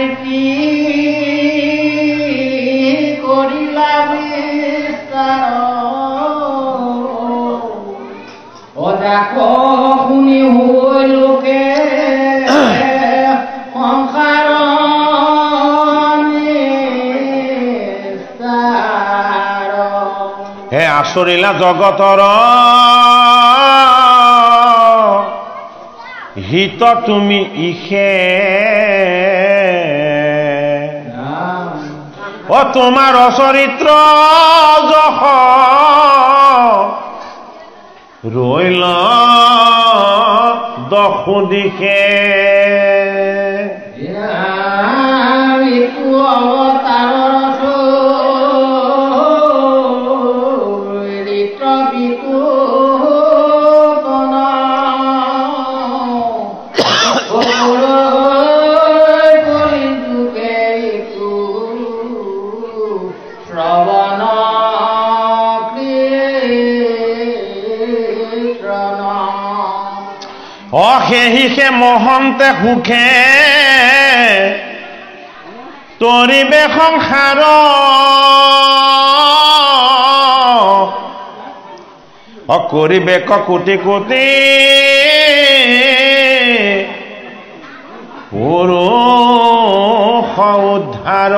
আকৃতি কৰিলা বিস্তাৰ অজাক শুনি হৈ লোকে সংসাৰ হে আচৰিলা জগতৰ হিত তুমি ইখে ও তোমাৰ চৰিত্ৰ যশ ৰইল দশো দিশে অশেহিষে মহন্তে সুখে তৰিবে সংসাৰ কৰিবে কোটি কোটি পুৰুষ উদ্ধাৰ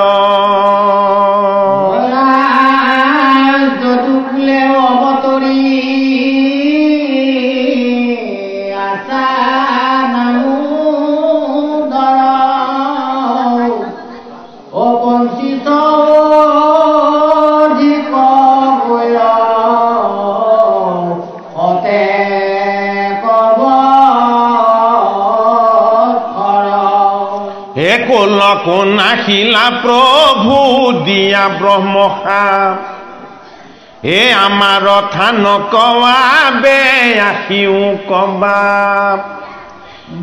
নাখিলা প্ৰভু দিয়া ব্ৰহ্মশা এ আমাৰ থান কৱা বে আহিও কবা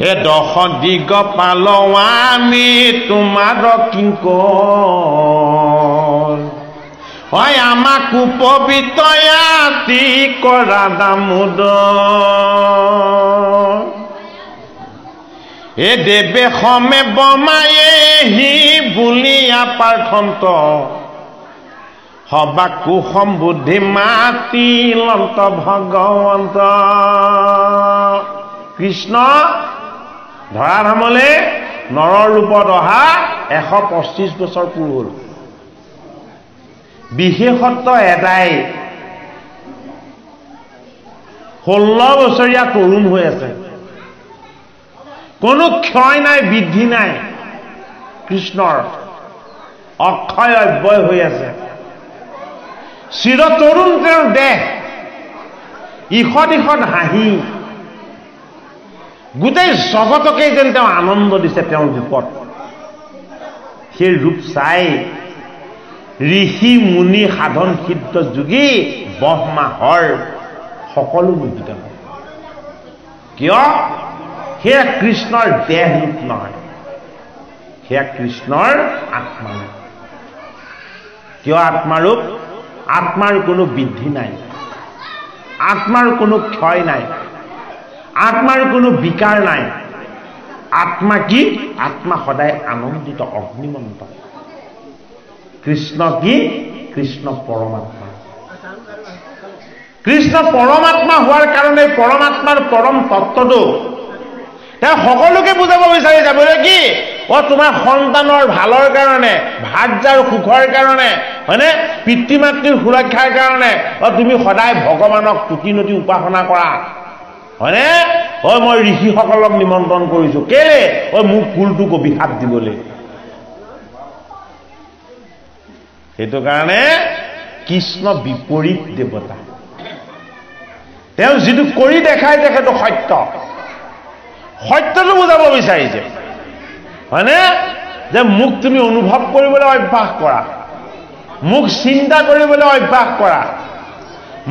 এ দশ দিগ পালৱা আমি তোমাৰ কিংকৰ হয় আমাক উপবিতয়াতি কৰা দামোদৰ এ দেৱে সমে বমায়ে হি বুলিয়া পাৰ্থন্ত হবা কুসম্বুদ্ধি মাতি লন্ত ভগৱন্ত কৃষ্ণ ধৰাধামলে নৰৰ ৰূপত অহা 125 বছৰ পূৰ হ'ল বিশেষত্ব এটাই 16 বছৰীয়া তৰুণ হৈ আছে কোনো ক্ষয় নাই বৃদ্ধি নাই কৃষ্ণৰ অক্ষয় অব্যয় হৈ আছে চিৰ তৰুণ তেওঁৰ দেহ ইখত ইখত হাঁহি গোটেই জগতকে যেন তেওঁ আনন্দ দিছে তেওঁৰ ৰূপত সেই ৰূপ চাই ঋষি মুনি সাধন সিদ্ধ যোগী ব্ৰহ্মাহৰ সকলো মুগ্ধ হয় কিয় সেয়া কৃষ্ণৰ দেহ ৰূপ নহয় সেয়া কৃষ্ণৰ আত্মা কিয় আত্মাৰূপ আত্মাৰ কোনো বৃদ্ধি নাই আত্মাৰ কোনো ক্ষয় নাই আত্মাৰ কোনো বিকাৰ নাই আত্মা কি আত্মা সদায় আনন্দিত অগ্নিমন্ত কৃষ্ণ কি কৃষ্ণ পৰমাত্মা কৃষ্ণ পৰমাত্মা হোৱাৰ কাৰণে পৰমাত্মাৰ পৰম তত্ত্বটো তেওঁ সকলোকে বুজাব বিচাৰি যাবলৈ কি ও তোমাৰ সন্তানৰ ভালৰ কাৰণে ভাৰ্যাৰ সুখৰ কাৰণে হয়নে পিতৃ মাতৃৰ সুৰক্ষাৰ কাৰণে ও তুমি সদায় ভগৱানক তুতি নতি উপাসনা কৰা হয়নে ও মই ঋষিসকলক নিমন্ত্ৰণ কৰিছো কেলে ও মোক ফুলটোক অভিশাপ দিবলৈ সেইটো কাৰণে কৃষ্ণ বিপৰীত দেৱতা তেওঁ যিটো কৰি দেখায় তেখেতো সত্য সত্যটো বুজাব বিচাৰিছে হয়নে যে মোক তুমি অনুভৱ কৰিবলৈ অভ্যাস কৰা মোক চিন্তা কৰিবলৈ অভ্যাস কৰা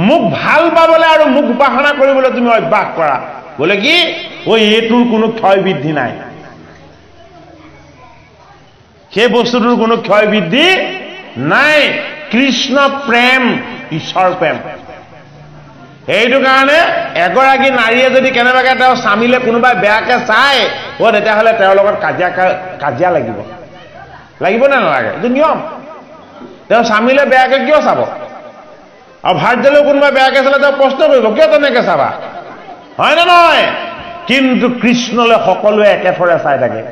মোক ভাল পাবলৈ আৰু মোক উপাসনা কৰিবলৈ তুমি অভ্যাস কৰা বলে কি ওই এইটোৰ কোনো ক্ষয় বৃদ্ধি নাই সেই বস্তুটোৰ কোনো ক্ষয় বৃদ্ধি নাই কৃষ্ণ প্ৰেম ঈশ্বৰ প্ৰেম এইটো কাৰণে এগৰাকী নাৰীয়ে যদি কেনেবাকে তেওঁ স্বামীলে কোনোবাই বেয়াকে চায় ও তেতিয়াহ'লে তেওঁৰ লগত কাজিয়া লাগিব লাগিব নে নালাগে? এইটো নিয়ম। তেওঁ স্বামীলে বেয়াকে কিয় চাব? আৰু ভাত দিলেও কোনোবাই বেয়াকে চালে তেওঁ প্ৰশ্ন কৰিব, কিয় তেনেকে চাবা? হয় নে নহয়? কিন্তু কৃষ্ণলৈ সকলোৱে একেথৰে চাই থাকে।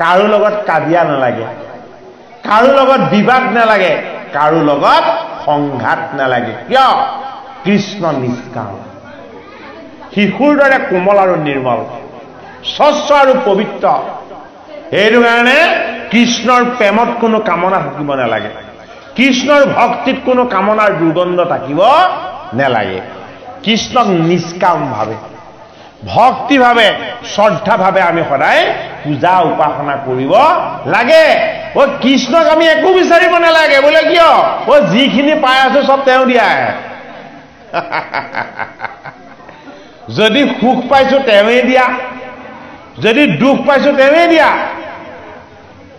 কাৰো লগত কাজিয়া নালাগে, কাৰো লগত বিবাদ নালাগে, কাৰো লগত সংঘাত নালাগে। কিয়? কৃষ্ণ নিষ্কাম, শিশুৰ দৰে কোমল আৰু নিৰ্মল, স্বচ্ছ আৰু পবিত্ৰ। সেইটো কাৰণে কৃষ্ণৰ প্ৰেমত কোনো কামনা থাকিব নালাগে, কৃষ্ণৰ ভক্তিত কোনো কামনাৰ দুৰ্গন্ধ থাকিব নালাগে। কৃষ্ণক নিষ্কাম ভাৱে, ভক্তি ভাৱে, শ্ৰদ্ধা ভাৱে আমি সদায় পূজা উপাসনা কৰিব লাগে। কৃষ্ণক আমি একো বিচাৰিব নালাগে। বোলে কিয়? যিখিনি পাই আছো চব তেওঁ দিয়াই। যদি সুখ পাইছো তেওঁৱে দিয়া, যদি দুখ পাইছো তেওঁৱে দিয়া,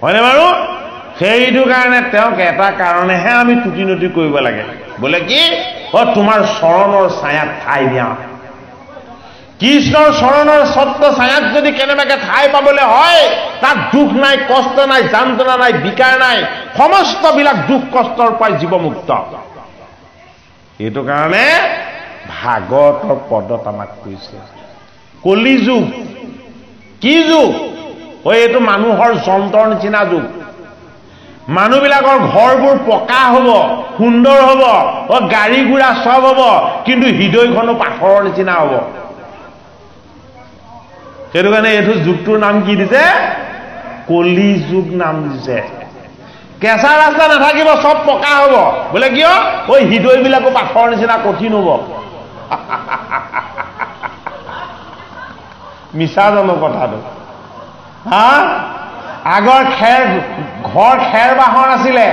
হয়নে বাৰু? সেইটো কাৰণে তেওঁক এটা কাৰণেহে আমি তুতি নতি কৰিব লাগে। বোলে কি? তোমাৰ চৰণৰ ছায়াত ঠাই দিয়া। কৃষ্ণৰ চৰণৰ ছত্ৰ ছায়াত যদি কেনেবাকে ঠাই পাবলৈ হয়, তাত দুখ নাই, কষ্ট নাই, যান্ত্ৰণা নাই, বিকাৰ নাই, সমস্তবিলাক দুখ কষ্টৰ পৰা জীৱমুক্ত। এইটো কাৰণে ভাগৱতৰ পদত আমাক কৈছে কলি যুগ। কি যুগ? এইটো মানুহৰ যন্ত্ৰৰ নিচিনা যুগ। মানুহবিলাকৰ ঘৰবোৰ পকা হ'ব, সুন্দৰ হ'ব, গাড়ী ঘোঁৰা চব হ'ব, কিন্তু হৃদয়খনো পাথৰৰ নিচিনা হ'ব। সেইটো কাৰণে এইটো যুগটোৰ নাম কি দিছে? কলি যুগ নাম দিছে। কেঁচা ৰাস্তা নাথাকিব, চব পকা হ'ব। বোলে কিয়? হৃদয়বিলাকো পাথৰৰ নিচিনা কঠিন হ'ব। মিছা জানো কথাটো? আগৰ ঘৰ খেৰ বাঁহৰ আছিলে,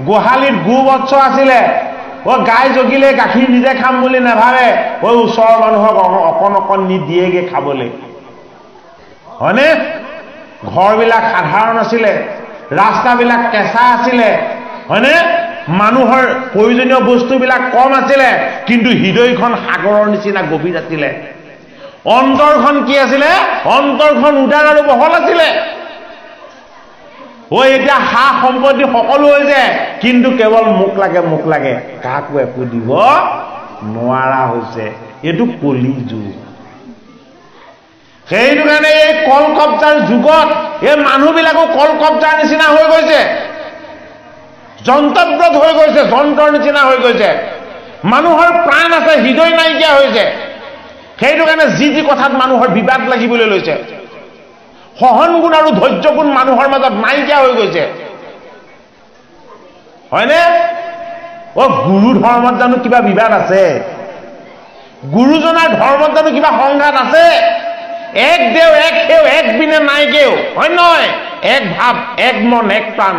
গোহালিত গো বৎস আছিলে। গাই জগিলে গাখীৰ নিজে খাম বুলি নাভাবে, ওচৰৰ মানুহক অকণ অকণ নি দিয়েগে খাবলৈ। হয়নে? ঘৰবিলাক সাধাৰণ আছিলে, ৰাস্তাবিলাক কেঁচা আছিলে, হয়নে? মানুহৰ প্ৰয়োজনীয় বস্তুবিলাক কম আছিলে, কিন্তু হৃদয়খন সাগৰৰ নিচিনা গভীৰ আছিলে। অন্তৰখন কি আছিলে? অন্তৰখন উদাৰ আৰু বহল আছিলে। এতিয়া সা সম্পত্তি সকলো হৈছে, কিন্তু কেৱল মোক লাগে মোক লাগে, কাকো একো দিব নোৱাৰা হৈছে। এইটো কলি যুগ। সেইটো কাৰণে এই কল কব্জাৰ যুগত এই মানুহবিলাকো কল কব্জাৰ নিচিনা হৈ গৈছে, যন্ত্ৰব্ৰত হৈ গৈছে, যন্ত্ৰৰ নিচিনা হৈ গৈছে। মানুহৰ প্ৰাণ আছে, হৃদয় নাইকিয়া হৈছে। সেইটো কাৰণে যি কথাত মানুহৰ বিবাদ লাগিবলৈ লৈছে, সহন গুণ আৰু ধৈৰ্য গুণ মানুহৰ মাজত নাইকিয়া হৈ গৈছে। হয়নে? গুৰু ধৰ্মত জানো কিবা বিবাদ আছে? গুৰুজনাৰ ধৰ্মত জানো কিবা সংঘাত আছে? এক দেও, এক সেও, এক বিনে নাই কেও, হয় নহয়? এক ভাৱ, এক মন, এক প্ৰাণ।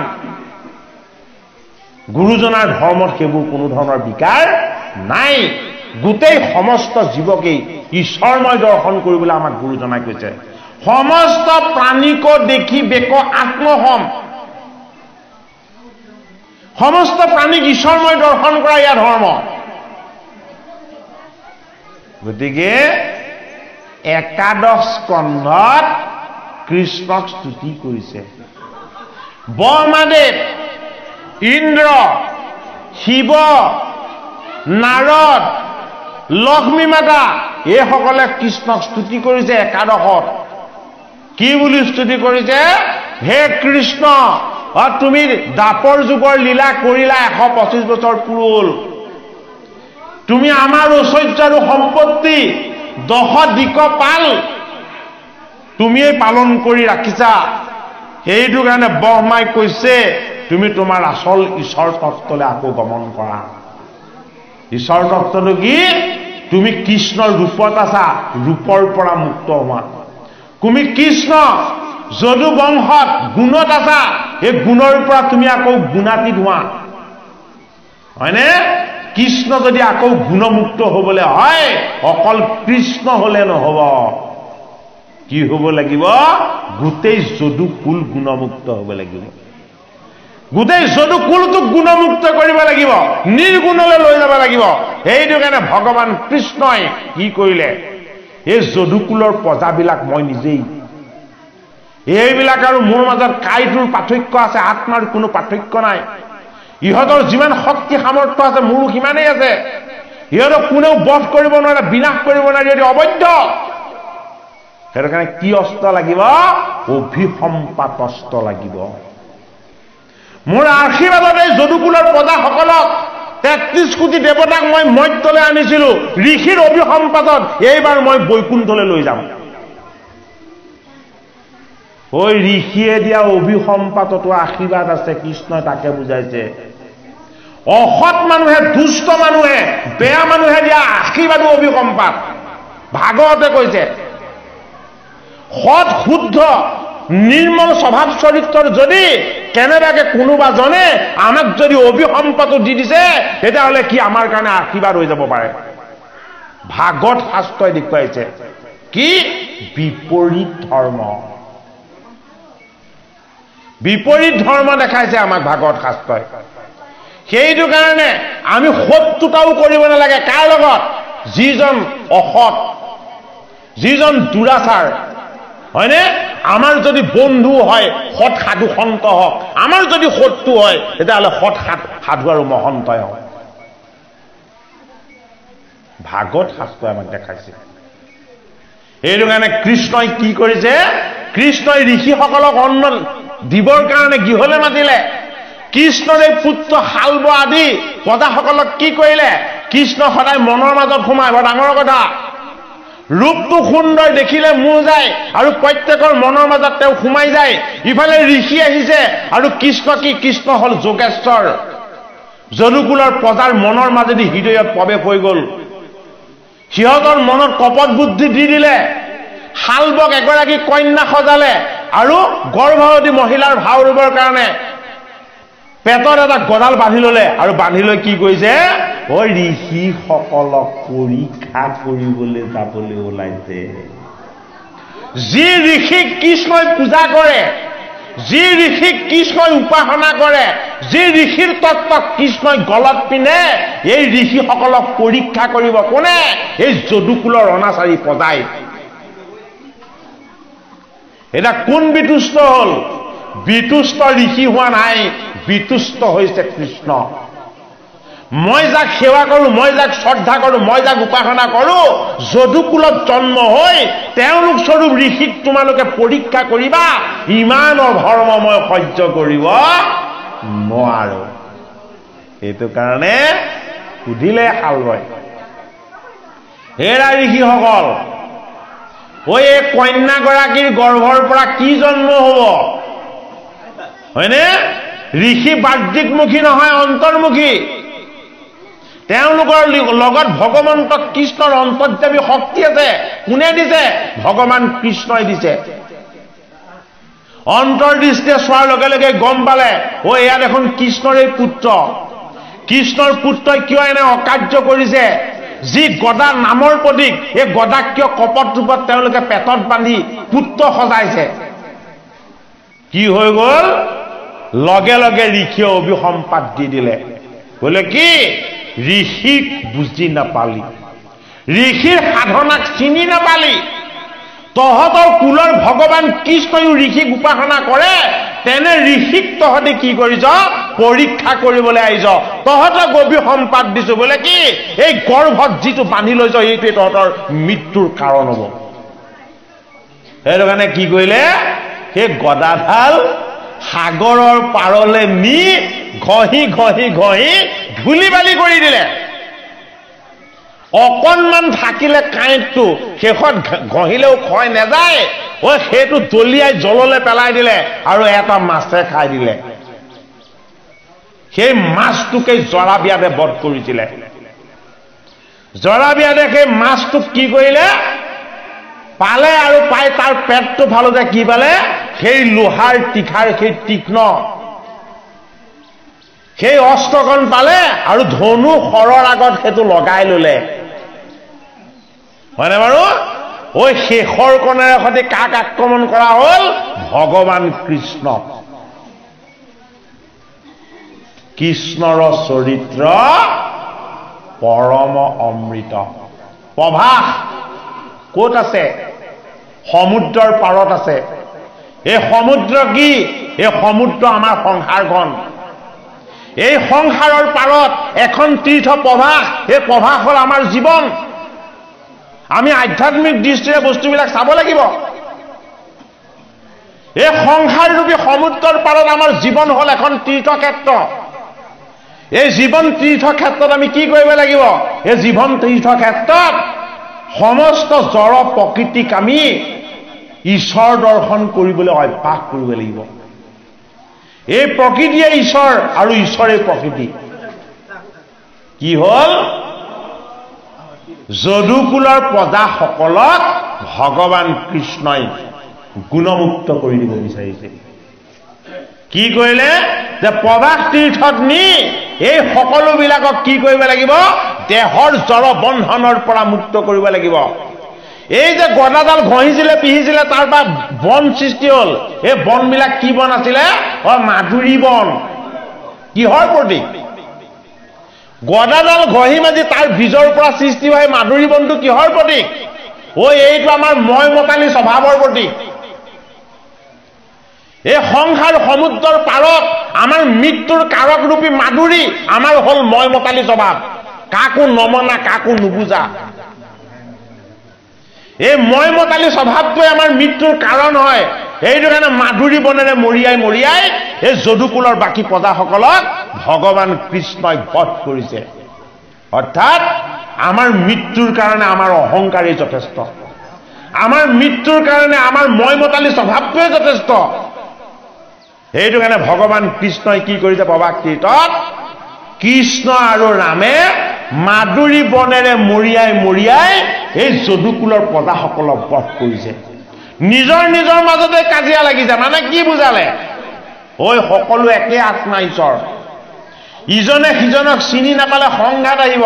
গুৰুজনাৰ ধৰ্মত সেইবোৰ কোনো ধৰণৰ বিকাৰ নাই। গোটেই সমস্ত জীৱকেই ঈশ্বৰময় দৰ্শন কৰিবলৈ আমাক গুৰুজনাই কৈছে। সমস্ত প্ৰাণীক দেখি বেক আত্মহম। সমস্ত প্ৰাণীক ঈশ্বৰময় দৰ্শন কৰা ইয়াৰ ধৰ্ম। গতিকে একাদশ স্কন্ধত কৃষ্ণক স্তুতি কৰিছে। ব্ৰহ্মাদেৱ, ইন্দ্ৰ, শিৱ, নাৰদ, লক্ষ্মী মাতা এইসকলে কৃষ্ণক স্তুতি কৰিছে একাদশত। কি বুলি স্তুতি কৰিছে? হে কৃষ্ণ, তুমি দ্বাপৰ যুগৰ লীলা কৰিলা 125 বছৰ পুৰুল। তুমি আমাৰ ঐশ্বৰ্য আৰু সম্পত্তি 10 দিকপাল তুমিয়ে পালন কৰি ৰাখিছা। সেইটো কাৰণে ব্ৰহ্মাই কৈছে তুমি তোমাৰ আচল ঈশ্বৰ তত্ত্বলৈ আকৌ গমন কৰা। ঈশ্বৰ তত্ত্বটো কি? তুমি কৃষ্ণৰ ৰূপত আছা, ৰূপৰ পৰা মুক্ত হোৱা। তুমি কৃষ্ণ যদু বংশত গুণত আছা, এই গুণৰ পৰা তুমি আকৌ গুণাতীত হোৱা। হয়নে? কৃষ্ণ যদি আকৌ গুণমুক্ত হবলৈ হয়, অকল কৃষ্ণ হলে নহব, কি হব লাগিব? গোটেই যদু কুল গুণমুক্ত হব লাগিব। গোটেই যদু কুলটোক গুণমুক্ত কৰিব লাগিব, নিৰ্গুণলৈ লৈ যাব লাগিব। সেইটো কাৰণে ভগৱান কৃষ্ণই কি কৰিলে? এই যদুকুলৰ প্ৰজাবিলাক মই নিজেই এইবিলাক আৰু মোৰ মাজত কাইটোৰ পাৰ্থক্য আছে, আত্মাৰ কোনো পাৰ্থক্য নাই। ইহঁতৰ যিমান শক্তি সামৰ্থ্য আছে মোৰো সিমানেই আছে। ইহঁতক কোনেও বধ কৰিব নোৱাৰে, বিনাশ কৰিব নোৱাৰে, ইহঁতি অবৈধ। সেইটো কাৰণে কি অস্ত্ৰ লাগিব? অভিসম্পাত অস্ত্ৰ লাগিব। মোৰ আশীৰ্বাদত এই যদুকুলৰ প্ৰজাসকলক ৩৩ কোটি দেৱতাক মই মৰ্ত্যলৈ আনিছিলো ঋষিৰ অভিসম্পাতত। এইবাৰ মই বৈকুণ্ঠলৈ লৈ যাম। ঐ ঋষিয়ে দিয়া অভিসম্পাততো আশীৰ্বাদ আছে, কৃষ্ণই তাকে বুজাইছে। অসৎ মানুহে, দুষ্ট মানুহে, বেয়া মানুহে দিয়া আশীৰ্বাদো অভিসম্পাত। ভাগৱতে কৈছে সৎ শুদ্ধ নিৰ্মল স্বভাৱ চৰিত্ৰৰ যদি কেনেবাকে কোনোবা জনে আমাক যদি অভিসম্পাতো দি দিছে, তেতিয়াহ'লে কি আমাৰ কাৰণে আশীৰ্বাদ হৈ যাব পাৰে। ভাগৱত শাস্ত্ৰই দেখুৱাইছে কি? বিপৰীত ধৰ্ম। বিপৰীত ধৰ্ম দেখাইছে আমাক ভাগৱত শাস্ত্ৰই। সেইটো কাৰণে আমি শত্ৰুতাও কৰিব নালাগে। কাৰ লগত? যিজন অসৎ, যিজন দুৰাচাৰ, হয়নে? আমাৰ যদি বন্ধু হয় সৎ সাধু সন্ত হওক, আমাৰ যদি শত্ৰু হয় তেতিয়াহ'লে সৎ সাধু আৰু মহন্তই হওক। ভাগৱত শাস্ত্ৰই আমাক দেখাইছে। সেইটো কাৰণে কৃষ্ণই কি কৰিছে? কৃষ্ণই ঋষিসকলক অন্ন দিবৰ কাৰণে গৃহলৈ মাতিলে। কৃষ্ণৰ এই পুত্ৰ শাল্ব আদি প্ৰজাসকলক কি কৰিলে? কৃষ্ণ সদায় মনৰ মাজত সোমায়, বৰ ডাঙৰ কথা। ৰূপটো সুন্দৰ দেখিলে মোৰ যায় আৰু প্ৰত্যেকৰ মনৰ মাজত তেওঁ সোমাই যায়। ইফালে ঋষি আহিছে আৰু কৃষ্ণ কি? কৃষ্ণ হল যোগেশ্বৰ। যদুকুলৰ প্ৰজাৰ মনৰ মাজেদি হৃদয়ত প্ৰৱেশ হৈ গল। সিহঁতৰ মনত কপট বুদ্ধি দি দিলে। শাল্বক এগৰাকী কন্যা সজালে আৰু গৰ্ভৱতী মহিলাৰ ভাও ৰুবৰ কাৰণে পেটত এটা গডাল বান্ধি ললে আৰু বান্ধি লৈ কি কৰিছে? ঋষিসকলক পৰীক্ষা কৰিবলৈ যাবলৈ ওলাইছে। যি ঋষিক কৃষ্ণই পূজা কৰে, যি ঋষিক কৃষ্ণই উপাসনা কৰে, যি ঋষিৰ তত্ত্ব কৃষ্ণই গলত পিন্ধে, এই ঋষিসকলক পৰীক্ষা কৰিব কোনে? এই যদুকুলৰ অনাচাৰী প্ৰজাই। এটা কোন বিতুষ্ট হল? বিতুষ্ট ঋষি হোৱা নাই, বিতুষ্ট হৈছে কৃষ্ণ। মই যাক সেৱা কৰো, মই যাক শ্ৰদ্ধা কৰো, মই যাক উপাসনা কৰো, যদুকুলত জন্ম হৈ তেওঁলোক স্বৰূপ ঋষিক তোমালোকে পৰীক্ষা কৰিবা, ইমান অধৰ্ম মই সহ্য কৰিব নোৱাৰো। সেইটো কাৰণে সুধিলে শাল্বই, হেৰা ঋষিসকল, এই কন্যাগৰাকীৰ গৰ্ভৰ পৰা কি জন্ম হব? হয়নে? ঋষি বাহ্যিকমুখী নহয়, অন্তৰ্মুখী। তেওঁলোকৰ লগত ভগৱন্ত কৃষ্ণৰ অন্তৰ্যামী শক্তি আছে। কোনে দিছে? ভগৱান কৃষ্ণই দিছে। অন্তৰ্দৃষ্টিয়ে চোৱাৰ লগে লগে গম পালে, এয়া দেখোন কৃষ্ণৰে পুত্ৰ। কৃষ্ণৰ পুত্ৰই কিয় এনে অকাৰ্য কৰিছে? যি গদা নামৰ প্ৰতীক, এই গদাক কিয় কপট ৰূপত তেওঁলোকে পেটত বান্ধি পুত্ৰ সজাইছে? কি হৈ গল? লগে লগে ঋষিয়ে অভিসম্পাত দি দিলে। বোলে কি? ঋষিক বুজি নাপালি, ঋষিৰ সাধনাক চিনি নাপালি। তহঁতৰ কুলৰ ভগৱান কৃষ্ণয়ো ঋষিক উপাসনা কৰে, তেনে ঋষিক তহঁতে কি কৰিছ? পৰীক্ষা কৰিবলৈ আহিছ। তহঁতক অভিসম্পাত দিছো। বোলে কি? এই গৰ্ভত যিটো বান্ধি লৈছ, এইটোৱে তহঁতৰ মৃত্যুৰ কাৰণ হব। সেইটো কাৰণে কি কৰিলে? সেই গদাডাল সাগৰৰ পাৰলে নি ঘঁহি ঘঁহি ঘঁহি ধূলি বালি কৰি দিলে। অকণমান থাকিলে কাঁইটটো, শেষত ঘঁহিলেও ক্ষয় নাযায়, সেইটো দলিয়াই জললে পেলাই দিলে আৰু এটা মাছে খাই দিলে। সেই মাছটোকে জৰাবিয়াদে বধ কৰিছিলে। জৰাবিয়াদে সেই মাছটোক কি কৰিলে? পালে আৰু পাই তাৰ পেটটো ফালোতে কি পালে? সেই লোহাৰ তীখাৰ সেই তীক্ষ্ণ সেই অস্ত্ৰখন পালে আৰু ধনু শৰৰ আগত সেইটো লগাই ললে। হয়নে বাৰু? শেষৰ কণেৰে সৈতে কাক আক্ৰমণ কৰা হল? ভগৱান কৃষ্ণ। কৃষ্ণৰ চৰিত্ৰ পৰম অমৃত। প্ৰভাস ক'ত আছে? সমুদ্ৰৰ পাৰত আছে। এই সমুদ্ৰ কি? এই সমুদ্ৰ আমাৰ সংসাৰখন। এই সংসাৰৰ পাৰত এখন তীৰ্থ প্ৰভাস, এই প্ৰভাস হ'ল আমাৰ জীৱন। আমি আধ্যাত্মিক দৃষ্টিৰে বস্তুবিলাক চাব লাগিব। এই সংসাৰৰূপী সমুদ্ৰৰ পাৰত আমাৰ জীৱন হ'ল এখন তীৰ্থক্ষেত্ৰ। এই জীৱন তীৰ্থক্ষেত্ৰত আমি কি কৰিব লাগিব? এই জীৱন তীৰ্থক্ষেত্ৰত সমস্ত জড় প্ৰকৃতিক আমি ঈশ্বৰ দৰ্শন কৰিবলৈ অভ্যাস কৰিব লাগিব। এই প্ৰকৃতিয়ে ঈশ্বৰ আৰু ঈশ্বৰে প্ৰকৃতি। কি হ'ল? যদুকুলৰ প্ৰজাসকলক ভগৱান কৃষ্ণই গুণমুক্ত কৰি দিব বিচাৰিছে। কি কৰিলে? যে প্ৰভাস তীৰ্থত নি এই সকলোবিলাকক কি কৰিব লাগিব? দেহৰ জড় বন্ধনৰ পৰা মুক্ত কৰিব লাগিব। এই যে গদাডাল ঘঁহিছিলে পিহিছিলে তাৰ পৰা বন সৃষ্টি হ'ল। এই বনবিলাক কি বন আছিলে? মাধুৰী বন। কিহৰ প্ৰতীক? গদাডাল ঘঁহি মাজি তাৰ বীজৰ পৰা সৃষ্টি হয় মাধুৰী বনটো কিহৰ প্ৰতীক? এইটো আমাৰ মই মতালি স্বভাৱৰ প্ৰতীক। এই সংসাৰ সমুদ্ৰৰ পাৰত আমাৰ মৃত্যুৰ কাৰকৰূপী মাধুৰী আমাৰ হ'ল মই মতালি স্বভাৱ। কাকো নমনা, কাকো নুবুজা। এই মই মতালি স্বভাৱটোৱে আমাৰ মৃত্যুৰ কাৰণ হয়। এইটো কাৰণে মাধুৰী বনেৰে মৰিয়াই মৰিয়াই এই যদুকুলৰ বাকী প্ৰজাসকলক ভগৱান কৃষ্ণই বধ কৰিছে। অৰ্থাৎ আমাৰ মৃত্যুৰ কাৰণে আমাৰ অহংকাৰেই যথেষ্ট। আমাৰ মৃত্যুৰ কাৰণে আমাৰ মই মতালি স্বভাৱটোৱে যথেষ্ট। সেইটো কাৰণে ভগৱান কৃষ্ণই কি কৰিছে? প্ৰভাস তীৰ্থত কৃষ্ণ আৰু ৰামে মাধুৰী বনেৰে মৰিয়াই মৰিয়াই এই যদুকুলৰ প্ৰজাসকলক বধ কৰিছে। নিজৰ নিজৰ মাজতে কাজিয়া লাগিছে। মানে কি বুজালে? সকলো একে আত্মা ঈশ্বৰ। ইজনে সিজনক চিনি নাপালে সংঘাত আহিব,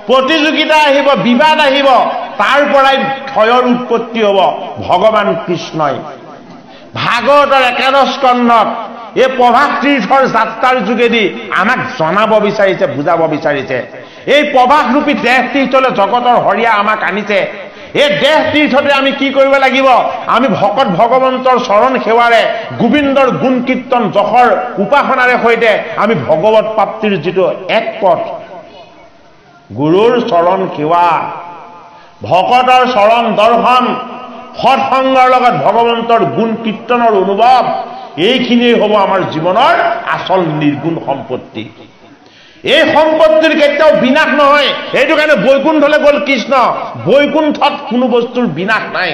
প্ৰতিযোগিতা আহিব, বিবাদ আহিব, তাৰ পৰাই ক্ষয়ৰ উৎপত্তি হ'ব। ভগৱান কৃষ্ণই ভাগৱতৰ 11 স্কন্ধত এই প্ৰভাস তীৰ্থৰ যাত্ৰাৰ যোগেদি আমাক জনাব বিচাৰিছে, বুজাব বিচাৰিছে। এই প্ৰভাসৰূপী দেহ তীৰ্থলৈ জগতৰ হৰিয়া আমাক আনিছে। এই দেহ তীৰ্থতে আমি কি কৰিব লাগিব? আমি ভকত ভগৱন্তৰ চৰণ সেৱাৰে, গোবিন্দৰ গুণ কীৰ্তন যশৰ উপাসনাৰে সৈতে আমি ভগৱত প্ৰাপ্তিৰ যিটো এক পথ, গুৰুৰ চৰণ সেৱা, ভকতৰ চৰণ দৰ্শন, সৎসংগৰ লগত ভগৱন্তৰ গুণ কীৰ্তনৰ অনুভৱ, এইখিনিয়ে হ'ব আমাৰ জীৱনৰ আচল নিৰ্গুণ সম্পত্তি। এই সম্পত্তিৰ কেতিয়াও বিনাশ নহয়। সেইটো কাৰণে বৈকুণ্ঠলৈ গ'ল কৃষ্ণ। বৈকুণ্ঠত কোনো বস্তুৰ বিনাশ নাই।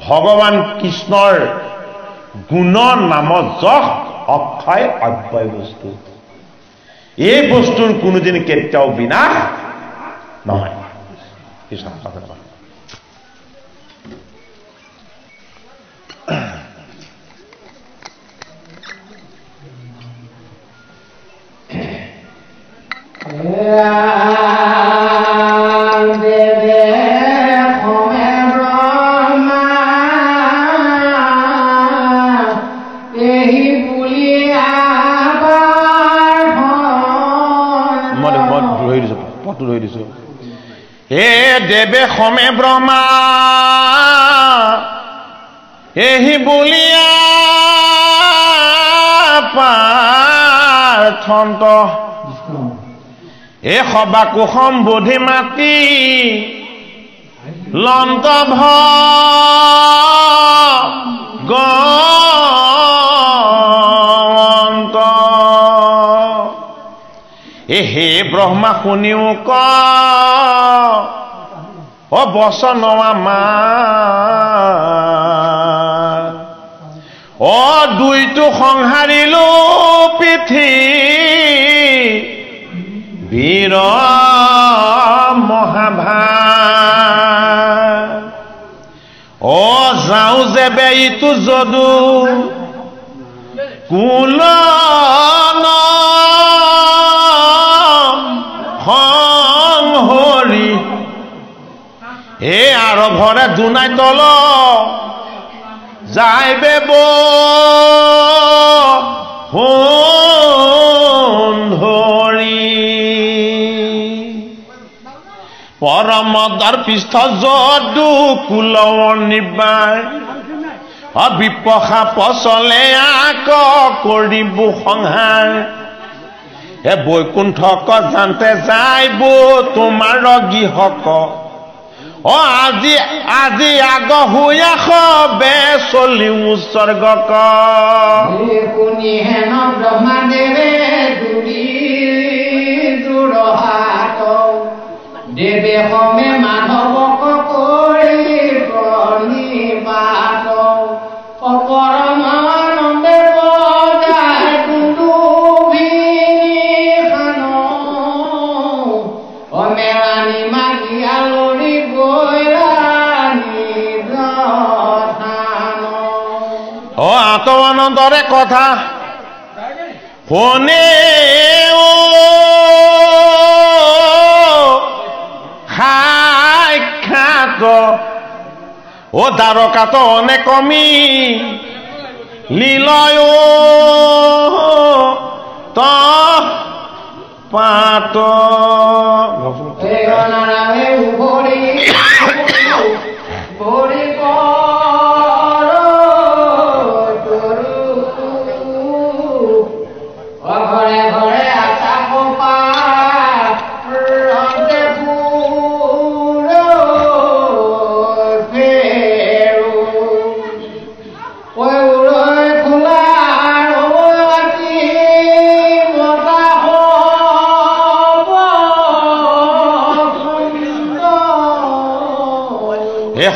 ভগৱান কৃষ্ণৰ গুণ নাম যশ অক্ষয় অব্যয় বস্তু। এই বস্তুৰ কোনোদিন কেতিয়াও বিনাশ নহয়। কৃষ্ণ হে দেৱে সমে ব্ৰহ্মা এহি বুলিয়া পাৰ্থন্ত এ সবা কুসম বোধি মাতি লন্ত ভগৱন্ত হে ব্ৰহ্মা শুনিও ক বচন আমাৰ দুইটো সংহাৰিলো পৃথিৱীৰ মহাভাৰ যাওঁ যেবে ইটো যদু কুল সংহৰি হে আৰভৰে দুনাই তল যাই বেব ধৰি পৰমদৰ পৃষ্ঠ যদু কুল নিবাই বিপসা পচলে আক কৰিব সংহাৰ বৈকুণ্ঠক জানতে যাইব তোমাৰ গৃহক আজি আজি আগ হৈ আখবে চলি উৎসৰ্গক শুনি হেন ব্ৰহ্মাদেৱে দুৰি জোৰহাত দেৱে সমে মাধৱক কৰি প্ৰণিপাত পৰমানন্দে বজাই দুদুভিখান অমেৰাণী মাগি আলৰি গৈৰাণী যথান আত্মানন্দৰে কথা শুনে সাক্ষাৎ দ্বাৰকাত অনেকমি লীলয় ত পাত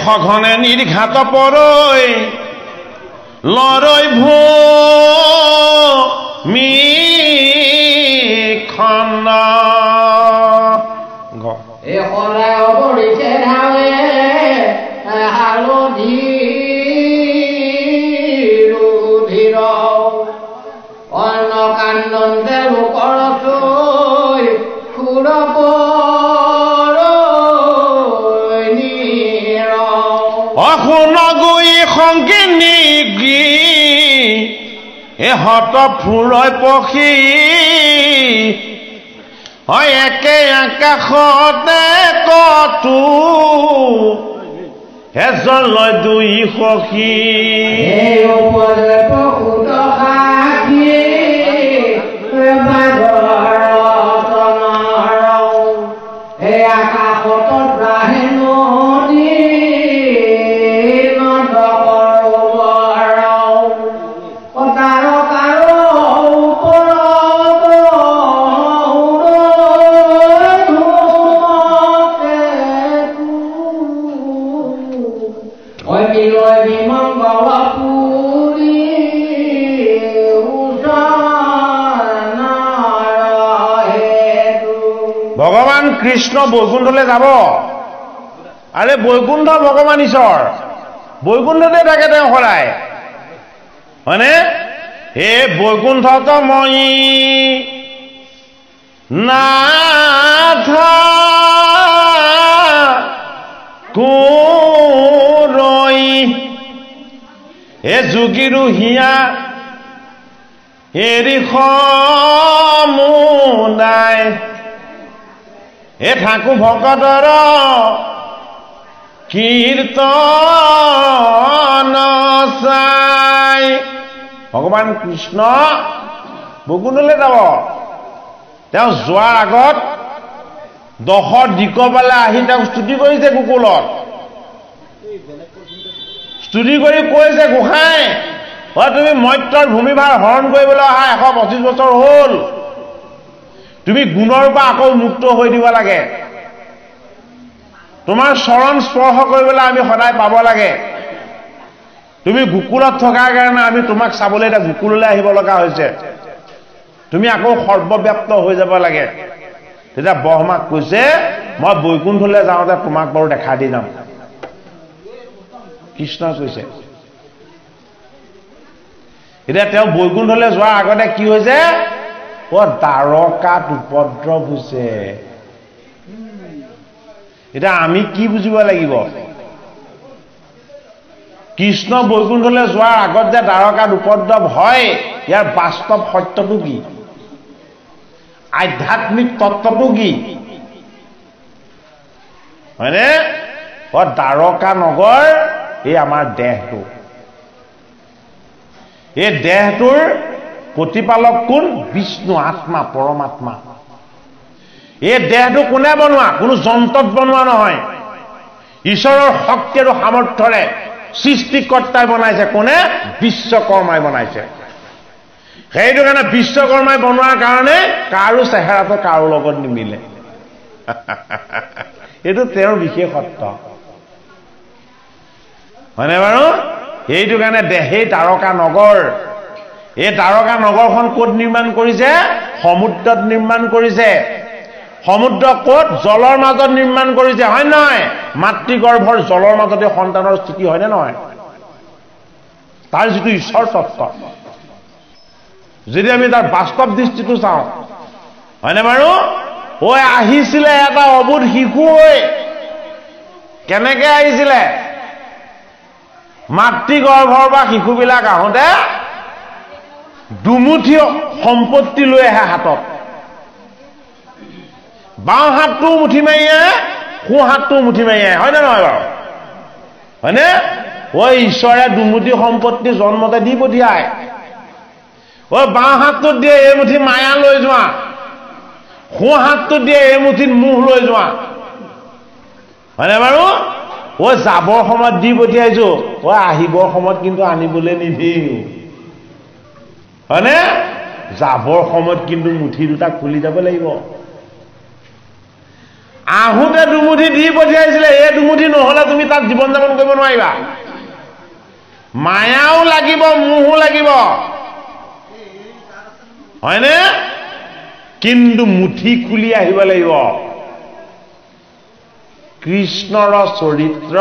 সঘনে নিৰ্ঘাত পৰৈ লৰৈ ভূমিখন এশলাই অৱৰিছে ধাৱে হালধি ৰুধিৰ অন্ন কান্দন্তে লোকৰ থৈ সুৰপ অশুনগুই সংগিনী এহত ফুৰৈ পখী একে আকাশতে কতো এজন লয় দুই সখী ভগৱান কৃষ্ণ বৈকুণ্ঠলৈ যাব আৰে বৈকুণ্ঠ ভগৱান ঈশ্বৰ বৈকুণ্ঠতে থাকে তেওঁ সদায় হয়নে হে বৈকুণ্ঠত মই নাথ কোৰৈ হে যোগীৰো হিয়া এৰি সমুদায় এ ঠাকুৰ ভকতৰ কীৰ্তন চাই ভগৱান কৃষ্ণ বৈকুণ্ঠলৈ যাব তেওঁ যোৱাৰ আগত 10 দিকপালে আহি তেওঁক স্তুতি কৰিছে গোকুলত স্তুতি কৰি কৈছে গোসাঁই তুমি মৰ্ত্যৰ ভূমিভাৰ হৰণ কৰিবলৈ অহা 125 বছৰ হ'ল তুমি গুণৰ পৰা আকৌ মুক্ত হৈ দিব লাগে তোমাৰ চৰণ স্পৰ্শ কৰিবলৈ আমি সদায় পাব লাগে তুমি গোকুলত থকাৰ কাৰণে আমি তোমাক চাবলৈ এটা গোকুললৈ আহিব লগা হৈছে তুমি আকৌ সৰ্বব্যাপ্ত হৈ যাব লাগে তেতিয়া ব্ৰহ্মাক কৈছে মই বৈকুণ্ঠলৈ যাওঁতে তোমাক বাৰু দেখা দি যাম কৃষ্ণ কৈছে এতিয়া তেওঁ বৈকুণ্ঠলৈ যোৱাৰ আগতে কি হৈছে দ্বাৰকাত উপদ্ৰৱ হৈছে এতিয়া আমি কি বুজিব লাগিব কৃষ্ণ বৈকুণ্ঠলৈ যোৱাৰ আগত যে দ্বাৰকাত উপদ্ৰৱ হয় ইয়াৰ বাস্তৱ সত্যটো কি আধ্যাত্মিক তত্ত্বটো কি হয়নে দ্বাৰকা নগৰ এই আমাৰ দেহটো এই দেহটোৰ প্ৰতিপালক কোন? বিষ্ণু, আত্মা, পৰমাত্মা। এই দেহটো কোনে বনোৱা? কোনো যন্ত্ৰত বনোৱা নহয়, ঈশ্বৰৰ শক্তি আৰু সামৰ্থ্যৰে সৃষ্টিকৰ্তাই বনাইছে। কোনে? বিশ্বকৰ্মাই বনাইছে। সেইটো কাৰণে বিশ্বকৰ্মাই বনোৱাৰ কাৰণে কাৰো চেহেৰাটো কাৰো লগত নিমিলে। এইটো তেওঁৰ বিশেষত্ব, হয়নে বাৰু? সেইটো কাৰণে সেই তাৰকা নগৰ, এই তাৰকা নগৰখন ক'ত নিৰ্মাণ কৰিছে? সমুদ্ৰত নিৰ্মাণ কৰিছে। সমুদ্ৰ ক'ত? জলৰ মাজত নিৰ্মাণ কৰিছে, হয় নহয়? মাতৃগৰ্ভৰ জলৰ মাজতে সন্তানৰ স্থিতি, হয়নে নহয়? তাৰ যিটো ঈশ্বৰ তত্ত্ব, যদি আমি তাৰ বাস্তৱ দৃষ্টিটো চাওঁ, হয়নে বাৰু? আহিছিলে এটা অবুধ শিশু হৈ। কেনেকে আহিছিলে? মাতৃগৰ্ভৰ পৰা শিশুবিলাক আহোঁতে দুমুঠি সম্পত্তি লৈ আহে হাতত। বাওঁ হাতটোও মুঠি মাৰি আহে, সোঁ হাতটোও মুঠি মাৰি আহে, হয়নে নহয় বাৰু? হয়নে? ঈশ্বৰে দুমুঠি সম্পত্তি জন্মতে দি পঠিয়ায়। বাওঁ হাতটোত দিয়ে এই মুঠি মায়া লৈ যোৱা, সোঁ হাতটোত দিয়ে এই মুঠিত মোহ লৈ যোৱা, হয়নে বাৰু? যাবৰ সময়ত দি পঠিয়াইছো, আহিবৰ সময়ত কিন্তু আনিবলৈ নিদিও, হয়নে? যাবৰ সময়ত কিন্তু মুঠি দুটা খুলি যাব লাগিব। আহোঁতে দুমুঠি দি পঠিয়াইছিলে, এই দুমুঠি নহলে তুমি তাত জীৱন যাপন কৰিব নোৱাৰিবা। মায়াও লাগিব, মোহো লাগিব, হয়নে? কিন্তু মুঠি খুলি আহিব লাগিব। কৃষ্ণৰ চৰিত্ৰ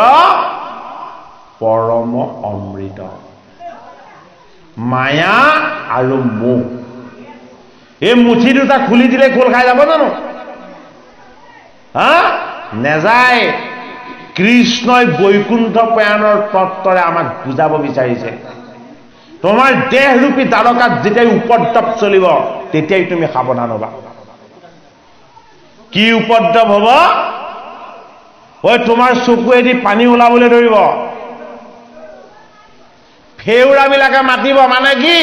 পৰম অমৃত। মায়া আৰু মোহ, এই মুঠি দুটা খুলি দিলে খোল খাই যাব জানো? নেযায়। কৃষ্ণই বৈকুণ্ঠ প্ৰয়াণৰ তত্ত্বৰে আমাক বুজাব বিচাৰিছে। তোমাৰ দেহৰূপী দ্বাৰকাত যেতিয়াই উপদ্ৰৱ চলিব, তেতিয়াই তুমি সাৱধান হবা। কি উপদ্ৰৱ হব? তোমাৰ চকুৱেদি পানী ওলাবলৈ ধৰিব, ফেউৰাবিলাকে মাতিব, মানে কি?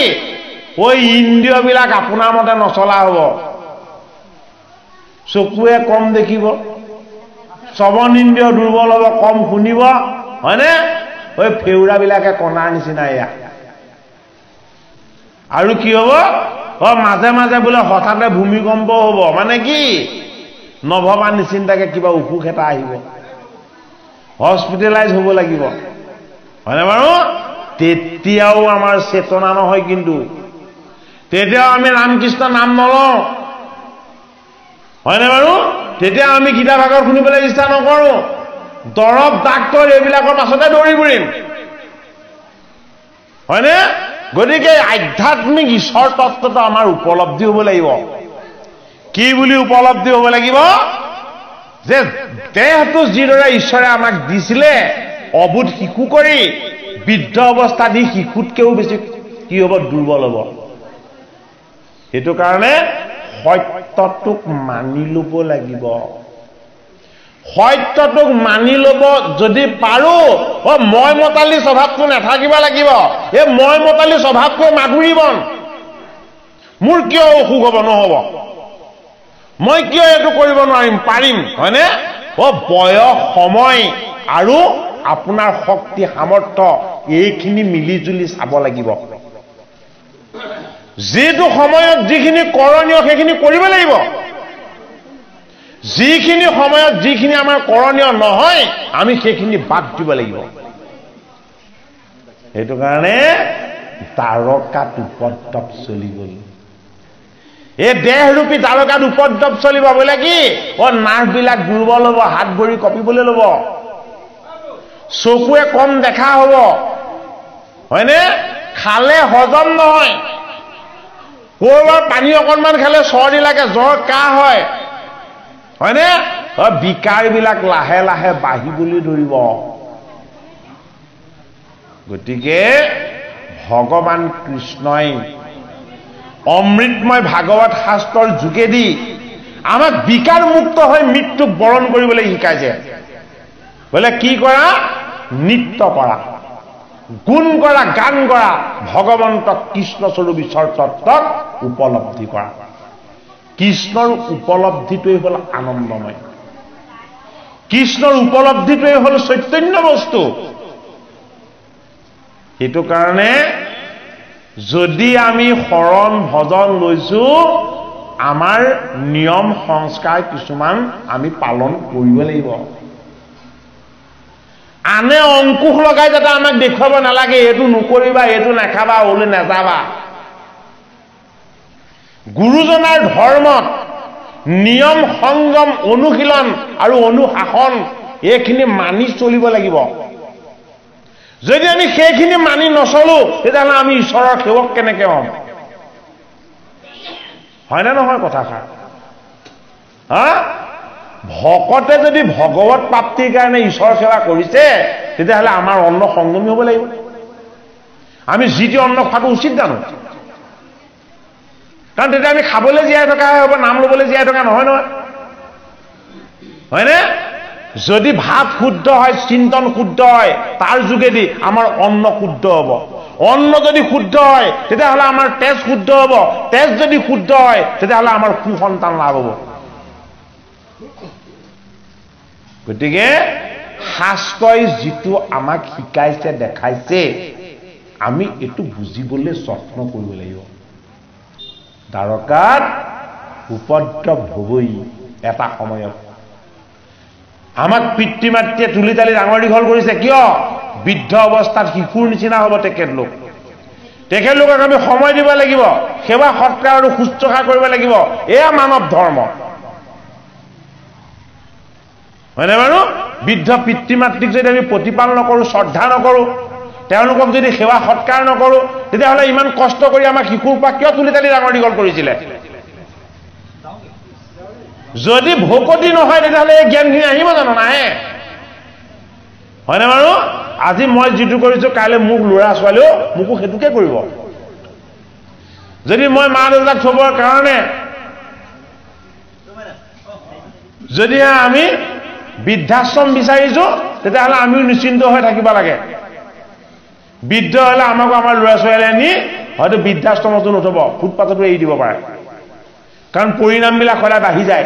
ইন্দ্ৰিয়বিলাক আপোনাৰ মতে নচলা হব। চকুৱে কম দেখিব, শ্ৰৱণ ইন্দ্ৰিয় দুৰ্বল হব, কম শুনিব, হয়নে? ফেউৰাবিলাকে কণাৰ নিচিনা এয়া। আৰু কি হব? মাজে মাজে বোলে হঠাতে ভূমিকম্প হব, মানে কি? নভবা নিচিন্তাকে কিবা অসুখ এটা আহিব, হস্পিটেলাইজ হব লাগিব, হয়নে বাৰু? তেতিয়াও আমাৰ চেতনা নহয়, কিন্তু তেতিয়াও আমি ৰামকৃষ্ণ নাম নলওঁ, হয়নে বাৰু? তেতিয়া আমি গীতা ভাগৱত শুনিবলৈ ইচ্ছা নকৰো, দৰৱ ডাক্তৰ এইবিলাকৰ পাছতে দৌৰি ফুৰিম, হয়নে? গতিকে আধ্যাত্মিক ঈশ্বৰ তত্ত্বটো আমাৰ উপলব্ধি হ'ব লাগিব। কি বুলি উপলব্ধি হ'ব লাগিব? যে দেহটো যিদৰে ঈশ্বৰে আমাক দিছিলে অবুধ শিশু কৰি, বৃদ্ধ অৱস্থা দি শিশুতকেও বেছি কি হ'ব? দুৰ্বল হ'ব। সেইটো কাৰণে সত্যটোক মানি ল'ব লাগিব। সত্যটোক মানি ল'ব যদি পাৰো, মই মতালি স্বভাৱটো নাথাকিব লাগিব। এই মই মতালি স্বভাৱটোৱে মাধুৰী বন। মোৰ কিয় অসুখ হ'ব? নহ'ব। মই কিয় এইটো কৰিব নোৱাৰিম? পাৰিম, হয়নে? বয়স, সময় আৰু আপোনাৰ শক্তি সামৰ্থ্য এইখিনি মিলি জুলি চাব লাগিব। যিটো সময়ত যিখিনি কৰণীয় সেইখিনি কৰিব লাগিব। যিখিনি সময়ত যিখিনি আমাৰ কৰণীয় নহয়, আমি সেইখিনি বাদ দিব লাগিব। সেইটো কাৰণে দ্বাৰকাত উপদ্ৰৱ চলি গ'ল। এই দেহৰূপী দ্বাৰকাত উপদ্ৰৱ চলিব বোলে কি? নাৰ্ভবিলাক দুৰ্বল হ'ব, হাত ভৰি কঁপিবলৈ ল'ব, চকুৱে কম দেখা হ'ব, হয়নে? খালে হজম নহয়, কৰবাৰ পানী অকণমান খালে চৰ্দি লাগে, জ্বৰ কাহ হয়, হয়নে? বিকাৰবিলাক লাহে লাহে বাঢ়িবলৈ ধৰিব। গতিকে ভগৱান কৃষ্ণই অমৃতময় ভাগৱত শাস্ত্ৰৰ যোগেদি আমাক বিকাৰ মুক্ত হৈ মৃত্যুক বৰণ কৰিবলৈ শিকাইছে। বোলে কি কৰা? নৃত্য কৰা, গুণ কৰা, গান কৰা, ভগৱন্তক কৃষ্ণস্বৰূপ ঈশ্বৰ তত্ত্বক উপলব্ধি কৰা। কৃষ্ণৰ উপলব্ধিটোৱেই হ'ল আনন্দময়, কৃষ্ণৰ উপলব্ধিটোৱেই হ'ল চৈতন্য বস্তু। সেইটো কাৰণে যদি আমি শৰণ ভজন লৈছো, আমাৰ নিয়ম সংস্কাৰ কিছুমান আমি পালন কৰিব লাগিব। আনে অংকুশ লগাই যাতে আমাক দেখুৱাব নালাগে, এইটো নকৰিবা, এইটো নাখাবা, ওলৈ নাযাবা। গুৰুজনাৰ ধৰ্মত নিয়ম সংযম অনুশীলন আৰু অনুশাসন এইখিনি মানি চলিব লাগিব। যদি আমি সেইখিনি মানি নচলো, তেতিয়াহ'লে আমি ঈশ্বৰৰ সেৱক কেনেকে হ'ম? হয়নে নহয় কথাষাৰ? ভকতে যদি ভগৱত প্ৰাপ্তিৰ কাৰণে ঈশ্বৰ সেৱা কৰিছে, তেতিয়াহ'লে আমাৰ অন্ন সংযমী হ'ব লাগিব। আমি যি টি অন্ন খোৱাটো উচিত জানো? কাৰণ তেতিয়া আমি খাবলৈ জীয়াই থকাহে হ'ব, নাম ল'বলৈ জীয়াই থকা নহয় নহয়, হয়নে? যদি ভাৱ শুদ্ধ হয়, চিন্তন শুদ্ধ হয়, তাৰ যোগেদি আমাৰ অন্ন শুদ্ধ হ'ব। অন্ন যদি শুদ্ধ হয়, তেতিয়াহ'লে আমাৰ তেজ শুদ্ধ হ'ব। তেজ যদি শুদ্ধ হয়, তেতিয়াহ'লে আমাৰ সুসন্তান লাভ হ'ব। গতিকে শাস্ত্ৰই যিটো আমাক শিকাইছে, দেখাইছে, আমি এইটো বুজিবলৈ যত্ন কৰিব লাগিব। দ্বাৰকাত উপদ্ৰৱ হ'বই এটা সময়ত। আমাক পিতৃ মাতৃয়ে তুলি তালি ডাঙৰ দীঘল কৰিছে, কিয়? বৃদ্ধ অৱস্থাত শিশুৰ নিচিনা হ'ব তেখেতলোক। তেখেতলোকক আমি সময় দিব লাগিব, সেৱা সৎকাৰ আৰু শুশ্ৰূষা কৰিব লাগিব। এয়া মানৱ ধৰ্ম, হয়নে বাৰু? বৃদ্ধ পিতৃ মাতৃক যদি আমি প্ৰতিপাল নকৰোঁ, শ্ৰদ্ধা নকৰোঁ, তেওঁলোকক যদি সেৱা সৎকাৰ নকৰোঁ, তেতিয়াহ'লে ইমান কষ্ট কৰি আমাক শিশুৰ পৰা কিয় তুলি তালি ডাঙৰ দীঘল কৰিছিলে? যদি ভকতি নহয়, তেতিয়াহ'লে এই জ্ঞানখিনি আহিব জানো? নাহে, হয়নে বাৰু? আজি মই যিটো কৰিছোঁ, কাইলৈ মোক ল'ৰা ছোৱালীও মোকো সেইটোকে কৰিব। যদি মই মা দেউতাক থবৰ কাৰণে যদি আমি বৃদ্ধাশ্ৰম বিচাৰিছোঁ, তেতিয়াহ'লে আমিও নিশ্চিন্ত হৈ থাকিব লাগে। বৃদ্ধ হ'লে আমাকো আমাৰ ল'ৰা ছোৱালীয়ে আনি হয়তো বৃদ্ধাশ্ৰমতো নথব, ফুটপাথতো এৰি দিব পাৰে। কাৰণ পৰিণামবিলাক সদায় বাঢ়ি যায়।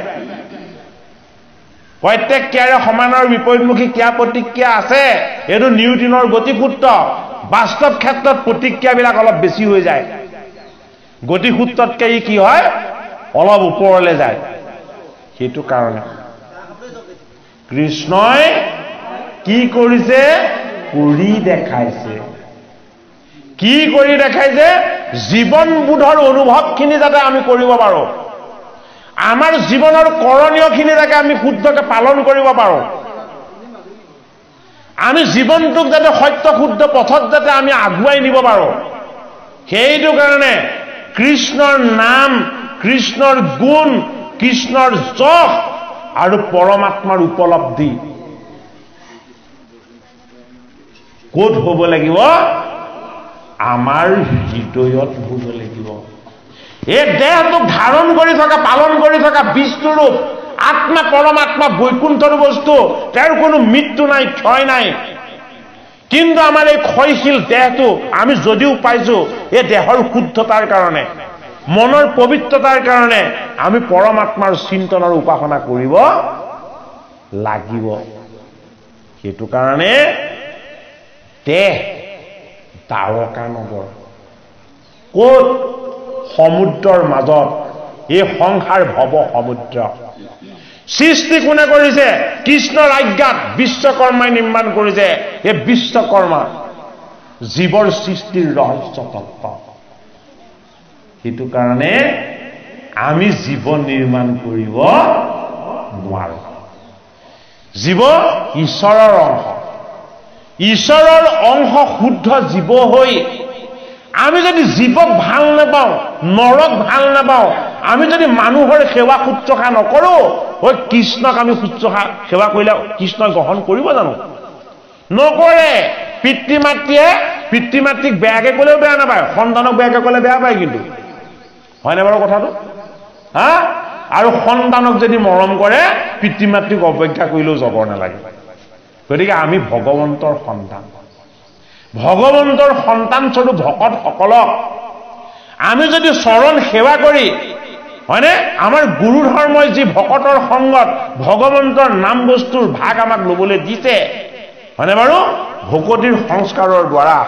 প্ৰত্যেক ক্ৰিয়াৰে সমানৰ বিপৰীতমুখী ক্ৰিয়া প্ৰতিক্ৰিয়া আছে। এইটো নিউটনৰ গতিসূত্ৰ। বাস্তৱ ক্ষেত্ৰত প্ৰতিক্ৰিয়াবিলাক অলপ বেছি হৈ যায়, গতিসূত্ৰতকৈ ই কি হয়, অলপ ওপৰলৈ যায়। সেইটো কাৰণে কৃষ্ণই কি কৰিছে? কৰি দেখাইছে। কি কৰি দেখাইছে? জীৱনবোধৰ অনুভৱখিনি যাতে আমি কৰিব পাৰোঁ, আমাৰ জীৱনৰ কৰণীয়খিনি যাতে আমি শুদ্ধকৈ পালন কৰিব পাৰোঁ, আমি জীৱনটোক যাতে সত্য শুদ্ধ পথত যাতে আমি আগুৱাই নিব পাৰোঁ, সেইটো কাৰণে কৃষ্ণৰ নাম, কৃষ্ণৰ গুণ, কৃষ্ণৰ যশ আৰু পৰমাত্মাৰ উপলব্ধি ক'ত হ'ব লাগিব? আমাৰ হৃদয়ত হ'ব লাগিব। এই দেহটোক ধাৰণ কৰি থকা, পালন কৰি থকা বিষ্ণুৰূপ আত্মা, পৰমাত্মা, বৈকুণ্ঠৰ বস্তু, তেওঁৰ কোনো মৃত্যু নাই, ক্ষয় নাই। কিন্তু আমাৰ এই ক্ষয়শীল দেহটো আমি যদিও পাইছো, এই দেহৰ শুদ্ধতাৰ কাৰণে, মনৰ পবিত্ৰতাৰ কাৰণে আমি পৰমাত্মাৰ চিন্তন আৰু উপাসনা কৰিব লাগিব। সেইটো কাৰণে দেহ দ্বাৰকা নগৰ, ক'ত? সমুদ্ৰৰ মাজত। এই সংসাৰ ভৱ সমুদ্ৰ। সৃষ্টি কোনে কৰিছে? কৃষ্ণৰ আজ্ঞাত বিশ্বকৰ্মাই নিৰ্মাণ কৰিছে। এই বিশ্বকৰ্মা জীৱৰ সৃষ্টিৰ ৰহস্য তত্ত্ব। সেইটো কাৰণে আমি জীৱ নিৰ্মাণ কৰিব নোৱাৰোঁ। জীৱ ঈশ্বৰৰ অংশ। ঈশ্বৰৰ অংশ শুদ্ধ জীৱ হৈ আমি যদি জীৱক ভাল নাপাওঁ, নৰক ভাল নাপাওঁ, আমি যদি মানুহৰ সেৱা শুশ্ৰূষা নকৰোঁ, কৃষ্ণক আমি শুশ্ৰূষা সেৱা কৰিলে কৃষ্ণই গ্ৰহণ কৰিব জানো? নকৰে। পিতৃ মাতৃক বেয়াকৈ ক'লেও বেয়া নাপায়, সন্তানক বেয়াকৈ ক'লে বেয়া পায় কিন্তু, হয়নে বাৰু কথাটো? আৰু সন্তানক যদি মৰম কৰে, পিতৃ মাতৃক অৱজ্ঞা কৰিলেও জবৰ নালাগে। গতিকে আমি ভগৱন্তৰ সন্তান। ভগৱন্তৰ সন্তান স্বৰূপ ভকতসকলক আমি যদি চৰণ সেৱা কৰি হয়নে আমাৰ গুৰু ধৰ্মই যি ভকতৰ সংগত ভগৱন্তৰ নাম বস্তুৰ ভাগ আমাক ল'বলৈ দিছে হয়নে বাৰু ভকতিৰ সংস্কাৰৰ দ্বাৰা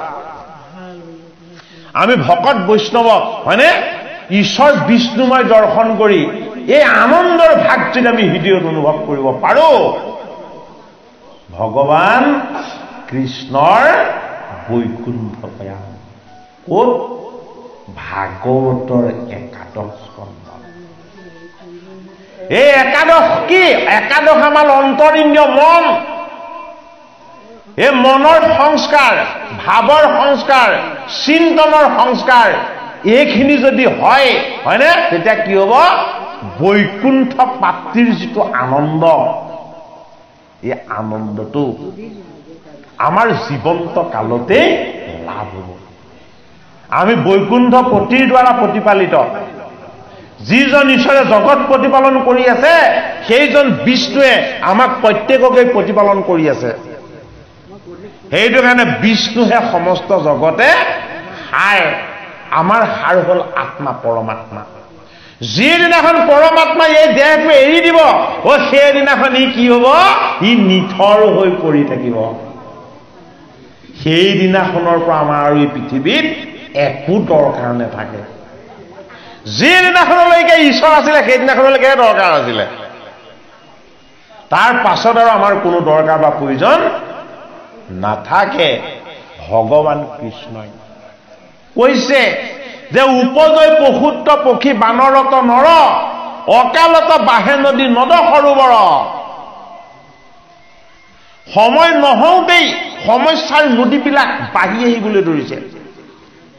আমি ভকত বৈষ্ণৱক হয়নে ঈশ্বৰ বিষ্ণুময় দৰ্শন কৰি এই আনন্দৰ ভাগ যদি আমি হৃদয়ত অনুভৱ কৰিব পাৰো ভগৱান কৃষ্ণৰ বৈকুণ্ঠ গয়া ক'ত ভাগৱতৰ একাদশ স্কন্ধ এই একাদশ কি একাদশ আমাৰ অন্তৰিন্দ্ৰিয় মন এই মনৰ সংস্কাৰ ভাৱৰ সংস্কাৰ চিন্তনৰ সংস্কাৰ এইখিনি যদি হয়নে তেতিয়া কি হ'ব বৈকুণ্ঠ প্ৰাপ্তিৰ যিটো আনন্দ এই আনন্দটো আমাৰ জীৱন্ত কালতে লাভ হ'ব আমি বৈকুণ্ঠ পতিৰ দ্বাৰা প্ৰতিপালিত যিজন ঈশ্বৰে জগত প্ৰতিপালন কৰি আছে সেইজন বিষ্ণুৱে আমাক প্ৰত্যেককে প্ৰতিপালন কৰি আছে সেইটো কাৰণে বিষ্ণুহে সমস্ত জগতে সাৰ আমাৰ সাৰ হ'ল আত্মা পৰমাত্মা যিদিনাখন পৰমাত্মা এই দেহটো এৰি দিব সেইদিনাখন ই কি হ'ব ই নিথৰ হৈ পৰি থাকিব সেইদিনাখনৰ পৰা আমাৰ আৰু এই পৃথিৱীত একো দৰকাৰ নাথাকে যিদিনাখনলৈকে ঈশ্বৰ আছিলে সেইদিনাখনলৈকে দৰকাৰ আছিলে তাৰ পাছত আৰু আমাৰ কোনো দৰকাৰ বা প্ৰয়োজন নাথাকে ভগৱান কৃষ্ণই কৈছে যে উপজয় পশুত্ব পক্ষী বানৰত নৰ অকালত বাহে নদী নদ সৰোবৰ সময় নহওঁতেই সমস্যাৰ নদীবিলাক বাঢ়ি আহিবলৈ ধৰিছে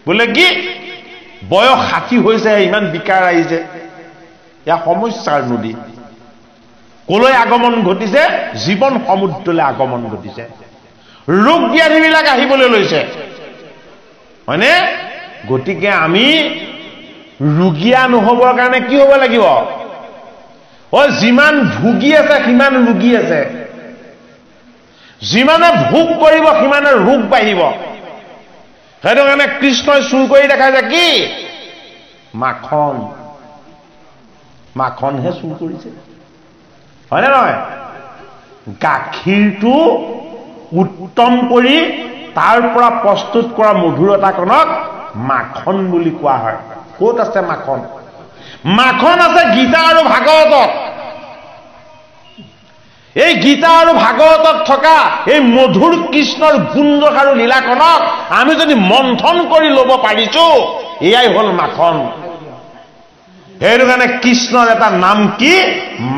বোলে কি বয়স 60 হৈছে ইমান বিকাৰ আহিছে ইয়া সমস্যাৰ নদী কলৈ আগমন ঘটিছে জীৱন সমুদ্ৰলৈ আগমন ঘটিছে ৰোগ ব্যাধিবিলাক আহিবলৈ লৈছে হয়নে গতিকে আমি ৰোগীয়া নহবৰ কাৰণে কি হ'ব লাগিব যিমান ভোগী আছে সিমান ৰোগী আছে যিমানে ভোগ কৰিব সিমানে ৰোগ বাঢ়িব সেইটো কাৰণে কৃষ্ণই চুৰ কৰি দেখাইছে কি মাখনহে চুৰ কৰিছে হয়নে নহয় গাখীৰটো উত্তম কৰি তাৰ পৰা প্ৰস্তুত কৰা মধুৰতাকণক মাখন বুলি কোৱা হয় ক'ত আছে মাখন আছে গীতা আৰু ভাগৱতত এই গীতা আৰু ভাগৱতত থকা এই মধুৰ কৃষ্ণৰ গুঞ্জক আৰু লীলাকণক আমি যদি মন্থন কৰি ল'ব পাৰিছো এয়াই হ'ল মাখন সেইটো কাৰণে কৃষ্ণৰ এটা নাম কি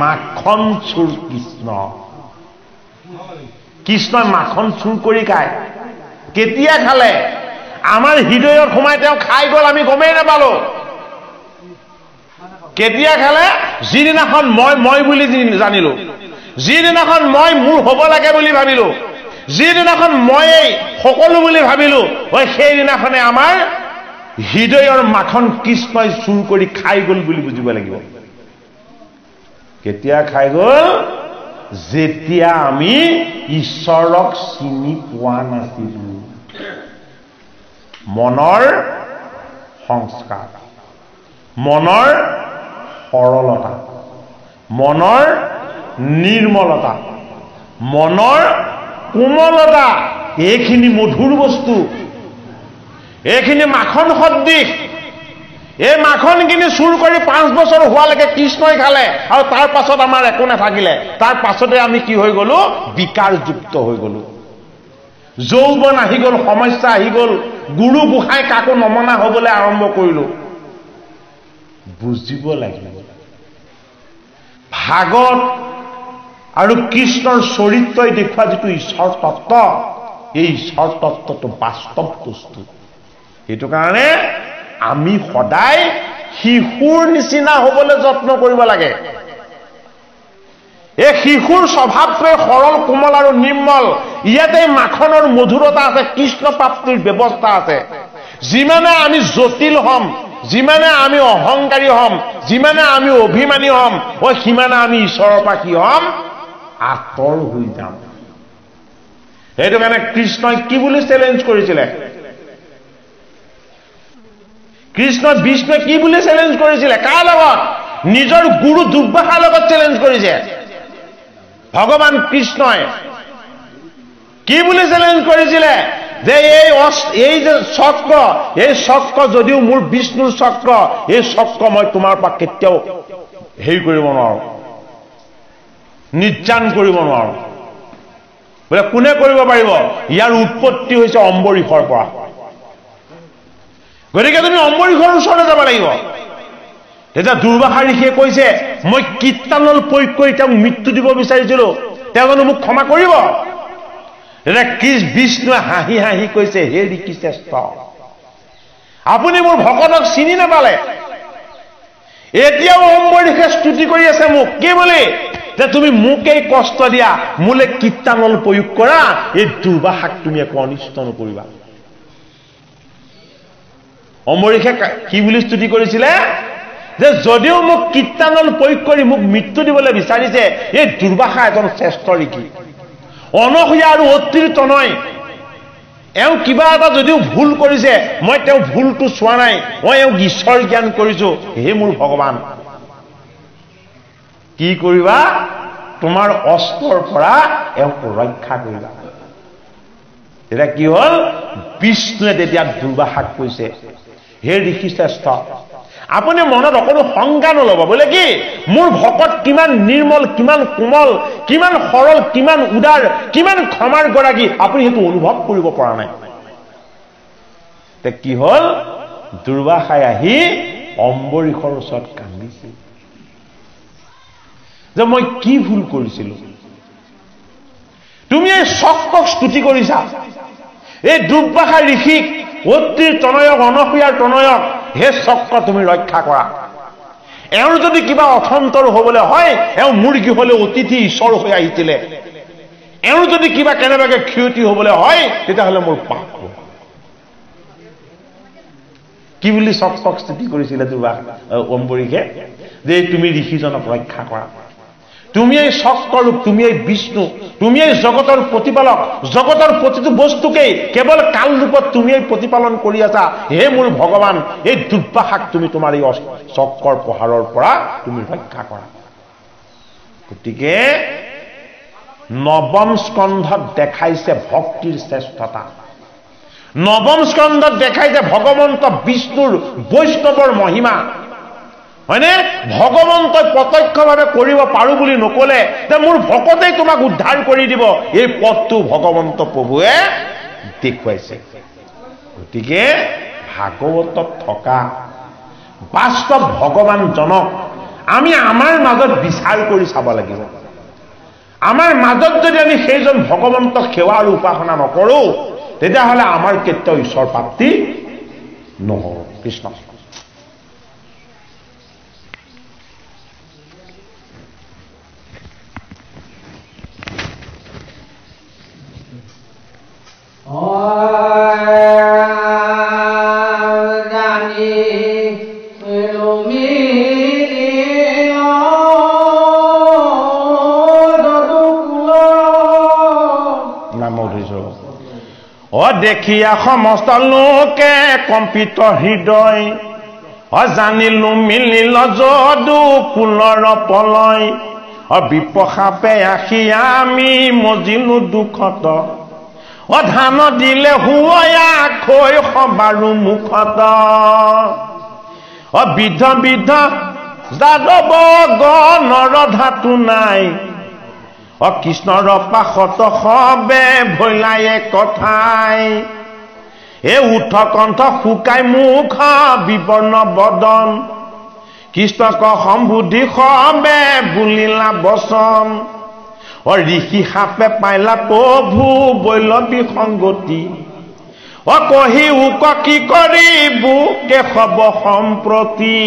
মাখন চোৰ কৃষ্ণই মাখন চুৰ কৰি খায় কেতিয়া খালে আমাৰ হৃদয়ত সোমাই তেওঁ খাই গ'ল আমি গমেই নাপালো কেতিয়া খালে যিদিনাখন মই বুলি জানিলো যিদিনাখন মই মোৰ হ'ব লাগে বুলি ভাবিলো যিদিনাখন মই সকলো বুলি ভাবিলো সেইদিনাখনে আমাৰ হৃদয়ৰ মাখন কৃষ্ণই চুৰ কৰি খাই গ'ল বুলি বুজিব লাগিব কেতিয়া খাই গ'ল যেতিয়া আমি ঈশ্বৰক চিনি পোৱা নাছিলো মনৰ সংস্কাৰ মনৰ সৰলতা মনৰ নিৰ্মলতা মনৰ কোমলতা এইখিনি মধুৰ বস্তু এইখিনি মাখন সদৃশ এই মাখনখিনি চুৰ কৰি 5 বছৰ হোৱালৈকে কৃষ্ণই খালে আৰু তাৰ পাছত আমাৰ একো নাথাকিলে তাৰ পাছতে আমি কি হৈ গলো বিকাৰযুক্ত হৈ গলো যৌৱন আহি গ'ল সমস্যা আহি গ'ল গুৰু গোসাঁই কাকো নমনা হ'বলৈ আৰম্ভ কৰিলো বুজিব লাগিব ভাগৱত আৰু কৃষ্ণৰ চৰিত্ৰই দেখুওৱা যিটো ঈশ্বৰ তত্ত্ব এই ঈশ্বৰ তত্ত্বটো বাস্তৱ বস্তু সেইটো কাৰণে আমি সদায় শিশুৰ নিচিনা হ'বলৈ যত্ন কৰিব লাগে এই শিশুৰ স্বভাৱটোৱে সৰল কোমল আৰু নিৰ্মল ইয়াতে মাখনৰ মধুৰতা আছে কৃষ্ণ প্ৰাপ্তিৰ ব্যৱস্থা আছে যিমানে আমি জটিল হম যিমানে আমি অহংকাৰী হম যিমানে আমি অভিমানী হম সিমানে আমি ঈশ্বৰৰ পৰা কি হম আঁতৰ হৈ যাম সেইটো কাৰণে কৃষ্ণই কি বুলি চেলেঞ্জ কৰিছিলে? কৃষ্ণ বিষ্ণুৱে কি বুলি চেলেঞ্জ কৰিছিলে? কাৰ লগত? নিজৰ গুৰু দুৰ্বাসাৰ লগত চেলেঞ্জ কৰিছে। ভগৱান কৃষ্ণই কি বুলি চেলেঞ্জ কৰিছিলে? যে এই যে চক্ৰ, এই চক্ৰ যদিও মোৰ বিষ্ণুৰ চক্ৰ, এই চক্ৰ মই তোমাৰ পৰা কেতিয়াও হেৰি কৰিব নোৱাৰো, নিৰ্যান কৰিব নোৱাৰো। বোলে কোনে কৰিব পাৰিব? ইয়াৰ উৎপত্তি হৈছে অম্বৰীষৰ পৰা। গতিকে তুমি অম্বৰীষৰ ওচৰলৈ যাব লাগিব। তেতিয়া দুৰ্বাসা ঋষিয়ে কৈছে, মই কীৰ্তনল প্ৰয়োগ কৰি তেওঁক মৃত্যু দিব বিচাৰিছিলো, তেওঁ জানো মোক ক্ষমা কৰিব? তেতিয়া বিষ্ণুৱে হাঁহি হাঁহি কৈছে, হে ঋষি শ্ৰেষ্ঠ, আপুনি মোৰ ভকতক চিনি নাপালে। এতিয়াও অম্বৰীষে স্তুতি কৰি আছে মোক, কি বুলি? যে তুমি মোকেই কষ্ট দিয়া, মোলে কীৰ্তনল প্ৰয়োগ কৰা, এই দুৰ্বাসাক তুমি একো অনিষ্ট নকৰিবা। অম্বৰীষে কি বুলি স্তুতি কৰিছিলে? যে যদিও মোক কীৰ্তনল প্ৰয়োগ কৰি মোক মৃত্যু দিবলৈ বিচাৰিছে, এই দুৰ্বাসা এজন শ্ৰেষ্ঠ ঋষি। অনসূয়া আৰু অত্ৰিৰ তনয়, এওঁ কিবা এটা যদিও ভুল কৰিছে, মই তেওঁ ভুলটো চোৱা নাই, মই এওঁক ঈশ্বৰ জ্ঞান কৰিছো। হে মোৰ ভগৱান, কি কৰিবা? তোমাৰ অস্ত্ৰৰ পৰা এওঁক ৰক্ষা কৰিবা। তেতিয়া কি হল? বিষ্ণুৱে তেতিয়া দুৰ্বাসাক কৈছে, হে ঋষি শ্ৰেষ্ঠ, আপুনি মনত অকণো শংকা নলব। বোলে কি? মোৰ ভকত কিমান নিৰ্মল, কিমান কোমল, কিমান সৰল, কিমান উদাৰ, কিমান ক্ষমাৰ গৰাকী, আপুনি সেইটো অনুভৱ কৰিব পৰা নাই। কি হল? দুৰ্বাসাই আহি অম্বৰীষৰ ওচৰত কান্দিছিল যে মই কি ভুল কৰিছিলো? তুমি এই চক্ৰক স্তুতি কৰিছা, এই দুৰ্বাসা ঋষিক, অত্ৰিৰ তনয়ক, অনসূয়াৰ তনয়ক, হে চক্ৰ তুমি ৰক্ষা কৰা। এওঁৰ যদি কিবা অথন্তৰ হবলৈ হয়, এওঁ মোৰ গৃহলৈ অতিথি ঈশ্বৰ হৈ আহিছিলে, এওঁৰ যদি কিবা কেনেবাকে ক্ষতি হবলৈ হয়, তেতিয়াহ'লে মোৰ পাপ হ'ব। কি বুলি চক্ৰক স্তুতি কৰিছিলে অম্বৰীষে? যে তুমি ঋষিজনক ৰক্ষা কৰা, তুমি এই চক্ৰৰূপ, তুমি এই বিষ্ণু, তুমি এই জগতৰ প্ৰতিপালক, জগতৰ প্ৰতিটো বস্তুকেই কেৱল কাল ৰূপত তুমি এই প্ৰতিপালন কৰি আছা। হে মোৰ ভগৱান, এই দুৰ্বাসাক তুমি তোমাৰ এই চক্ৰৰ প্ৰহাৰৰ পৰা তুমি ৰক্ষা কৰা। গতিকে নৱম স্কন্ধত দেখাইছে ভক্তিৰ শ্ৰেষ্ঠতা। নৱম স্কন্ধত দেখাইছে ভগৱন্ত বিষ্ণুৰ বৈষ্ণৱৰ মহিমা, হয়নে? ভগৱন্তই প্ৰত্যক্ষভাৱে কৰিব পাৰো বুলি নকলে যে মোৰ ভকতেই তোমাক উদ্ধাৰ কৰি দিব, এই পথটো ভগৱন্ত প্ৰভুৱে দেখুৱাইছে। গতিকে ভাগৱতত থকা বাস্তৱ ভগৱানজনক আমি আমাৰ মাজত বিচাৰ কৰি চাব লাগিব। আমাৰ মাজত যদি আমি সেইজন ভগৱন্তক সেৱা আৰু উপাসনা নকৰো, তেতিয়াহ'লে আমাৰ কেতিয়াও ঈশ্বৰ প্ৰাপ্তি নহব। কৃষ্ণ দেখিয়া সমস্ত লোকে কম্পিত হৃদয়, জানিলো মিলিল যদু কুলৰ পলয়, বিপসাপে আহি আমি মজিলো দুখত, ধান দিলে হুঁয়া খৈ সবাৰো মুখত, বিধ বিধ যাদৱ গণৰ ধাতু নাই, কৃষ্ণৰ পাশত সবে ভৈলায়ে কথাই, এই উঠ কণ্ঠ শুকাই মুখ বিবৰ্ণ বদন, কৃষ্ণক সম্বুদ্ধি সবে বুলিলা বচন, ঋষি সাপে পাইলা প্ৰভু বৈলৱী সংগতি, কহি উক কি কৰিবু কেশৱ সম্প্ৰতি।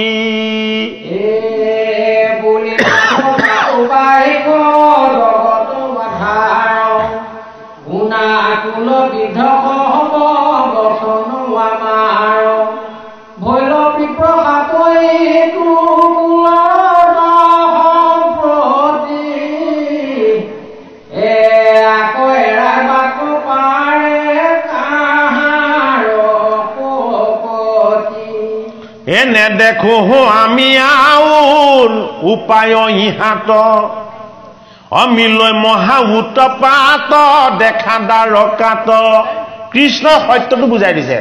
এনে দেখো আমি আউল উপায় ইহাত অমিলয় মহা উৎপাত দেখা দ্বাৰকাত। কৃষ্ণ সত্যটো বুজাই দিছে।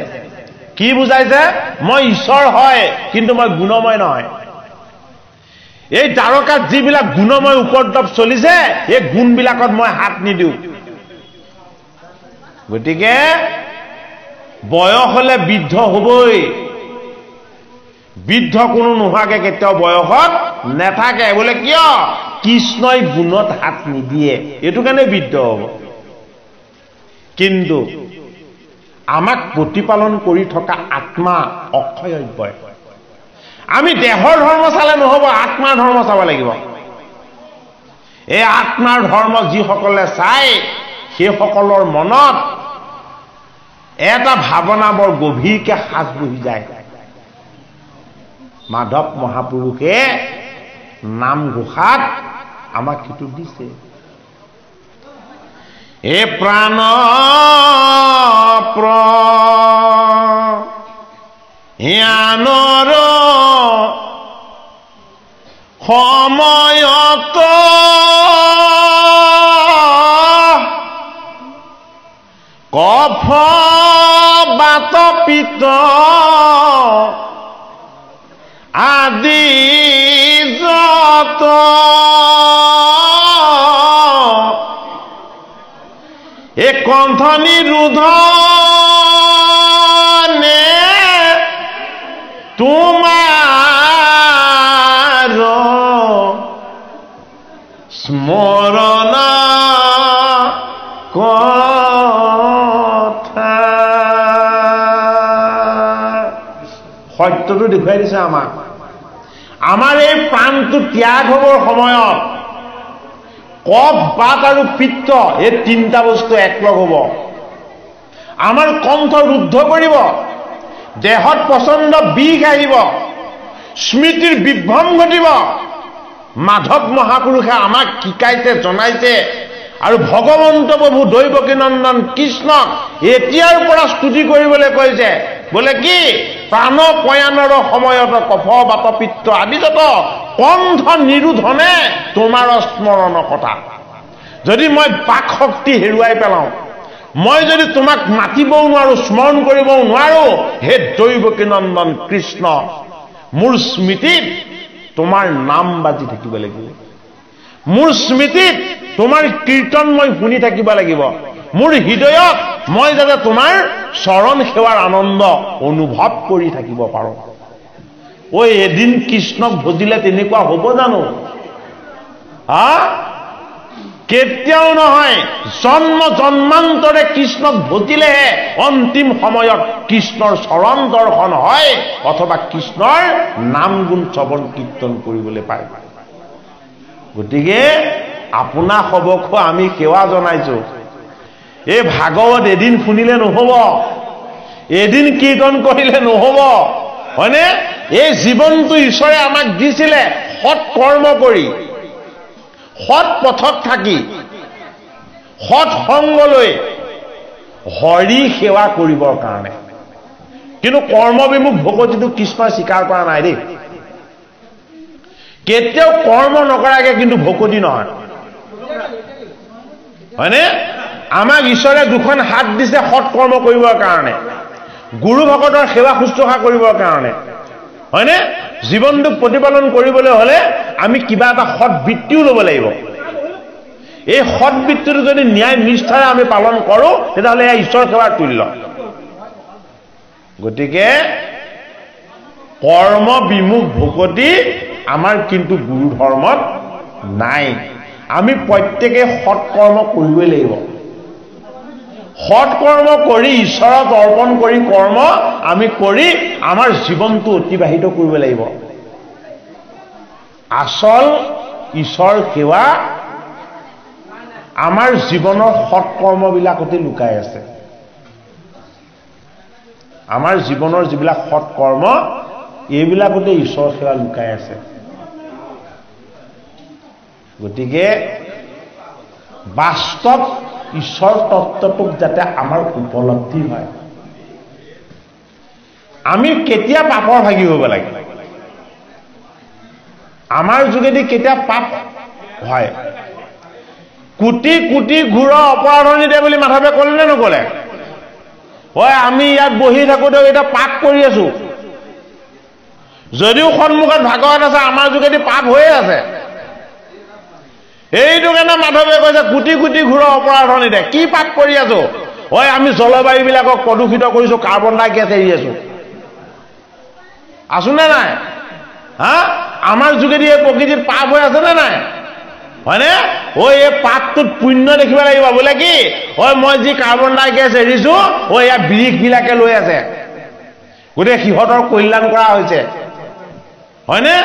কি বুজাইছে? মই ঈশ্বৰ হয়, কিন্তু মই গুণময় নহয়। এই দ্বাৰকাত যিবিলাক গুণময় উপদ্ৰৱ চলিছে, এই গুণবিলাকত মই হাত নিদিওঁ। গতিকে বয়স হলে বৃদ্ধ হবই। বৃদ্ধ কোনো নোহোৱাকে কেতিয়াও বয়সত নেথাকে। বোলে কিয়? কৃষ্ণই গুণত হাত নিদিয়ে, এইটো কাৰণে বৃদ্ধ হব। কিন্তু আমাক প্ৰতিপালন কৰি থকা আত্মা অক্ষয়ব্যয়। আমি দেহৰ ধৰ্ম চালে নহব, আত্মাৰ ধৰ্ম চাব লাগিব। এই আত্মাৰ ধৰ্ম যিসকলে চায়, সেইসকলৰ মনত এটা ভাৱনা বৰ গভীৰকে সাজ বহি যায়। মাধৱ মহাপুৰুষে নামঘোষাত আমাক সেইটো দিছে। এ প্ৰাণ জ্ঞানৰ সময়ত কফ বাত পিত আদি যত এ কণ্ঠ নিৰোধনে তোমাৰ স্মৰণ কথা। সত্যটো দেখুৱাই দিছে আমাক। আমাৰ এই প্ৰাণটো ত্যাগ হবৰ সময়ত কফ বাত আৰু পিত্ত এই তিনিটা বস্তু একলগ হব। আমাৰ কণ্ঠ ৰুদ্ধ কৰিব, দেহত প্ৰচণ্ড বিষ আহিব, স্মৃতিৰ বিভ্ৰম ঘটিব। মাধৱ মহাপুৰুষে আমাক শিকাইছে, জনাইছে। আৰু ভগৱন্ত প্ৰভু দৈৱকী নন্দন কৃষ্ণক এতিয়াৰ পৰা স্তুতি কৰিবলৈ কৈছে। বোলে কি? প্ৰাণ পয়ানৰ সময়ত কফ বাত পিত্ত আদি যত কণ্ঠ নিৰোধনে তোমাৰ স্মৰণ কথা। যদি মই বাক শক্তি হেৰুৱাই পেলাওঁ, মই যদি তোমাক মাতিবও নোৱাৰো, স্মৰণ কৰিবও নোৱাৰো, হে দৈৱকী নন্দন কৃষ্ণ, মোৰ স্মৃতিত তোমাৰ নাম বাজি থাকিব লাগিব। মোৰ স্মৃতিত তোমাৰ কীৰ্তন মই শুনি থাকিব লাগিব। মোৰ হৃদয়ত মই যাতে তোমাৰ চৰণ সেৱাৰ আনন্দ অনুভৱ কৰি থাকিব পাৰো। ঐ, এদিন কৃষ্ণক ভজিলে তেনেকুৱা হ'ব জানো? কেতিয়াও নহয়। জন্ম জন্মান্তৰে কৃষ্ণক ভজিলেহে অন্তিম সময়ত কৃষ্ণৰ চৰণ দৰ্শন হয়, অথবা কৃষ্ণৰ নাম গুণ শ্ৰৱণ কীৰ্তন কৰিবলৈ পায়। গতিকে আপোনাক সবকো আমি সেৱা জনাইছো। এই ভাগৱত এদিন শুনিলে নহব, এদিন কীৰ্তন কৰিলে নহব, হয়নে? এই জীৱনটো ঈশ্বৰে আমাক দিছিলে সৎ কৰ্ম কৰি, সৎ পথত থাকি, সৎ সংগ লৈ হৰি সেৱা কৰিবৰ কাৰণে। কিন্তু কৰ্মবিমুখ ভকতিটো কৃষ্ণই স্বীকাৰ কৰা নাই দেই। কেতিয়াও কৰ্ম নকৰাকে কিন্তু ভকতি নহয়, হয়নে? আমাক ঈশ্বৰে দুখন হাত দিছে সৎ কৰ্ম কৰিবৰ কাৰণে, গুৰু ভকতৰ সেৱা শুশ্ৰূষা কৰিবৰ কাৰণে, হয়নে? জীৱনটোক প্ৰতিপালন কৰিবলৈ হলে আমি কিবা এটা সৎ বৃত্তিও ল'ব লাগিব। এই সৎ বৃত্তিটো যদি ন্যায় নিষ্ঠাৰে আমি পালন কৰোঁ, তেতিয়াহ'লে এয়া ঈশ্বৰ সেৱাৰ তুল্য। গতিকে কৰ্ম বিমুখ ভকতি আমাৰ কিন্তু গুৰু ধৰ্মত নাই। আমি প্ৰত্যেকে সৎ কৰ্ম কৰিবই লাগিব। সৎ কৰ্ম কৰি ঈশ্বৰক অৰ্পণ কৰি কৰ্ম আমি কৰি আমাৰ জীৱনটো অতিবাহিত কৰিব লাগিব। আচল ঈশ্বৰ সেৱা আমাৰ জীৱনৰ সৎ কৰ্মবিলাকতে লুকাই আছে। আমাৰ জীৱনৰ যিবিলাক সৎ কৰ্ম, এইবিলাকতে ঈশ্বৰ সেৱা লুকাই আছে। গতিকে বাস্তৱ ঈশ্বৰ তত্ত্বটোক যাতে আমাৰ উপলব্ধি হয়, আমি কেতিয়া পাপৰ ভাগি হ'ব লাগে আমাৰ যোগেদি কেতিয়া পাপ হয় কোটি কোটি ঘূৰ অপৰাধনীতে বুলি মাধৱে ক'লে নে নক'লে হয় আমি ইয়াত বহি থাকোঁতে এটা পাপ কৰি আছো যদিও সন্মুখত ভাগৱত আছে আমাৰ যোগেদি পাপ হৈয়ে আছে এইটো কাৰণে মাধৱে কৈছে কোটি কোটি ঘূৰ অপৰাধনীতে কি পাপ কৰি আছো হয় আমি জলবায়ুবিলাকক প্ৰদূষিত কৰিছো কাৰ্বন ডাই গেছ এৰি আছো নে নাই হা আমাৰ যোগেদি এই প্ৰকৃতিত পাপ হৈ আছে নে নাই হয়নে ঐ এই পাপটোত পুণ্য দেখিব লাগিব বোলে কি ঐ মই যি কাৰ্বন ডাই গেছ এৰিছো ঐ ইয়াৰ বিৰিখবিলাকে লৈ আছে গোটেই সিহঁতৰ কল্যাণ কৰা হৈছে হয়নে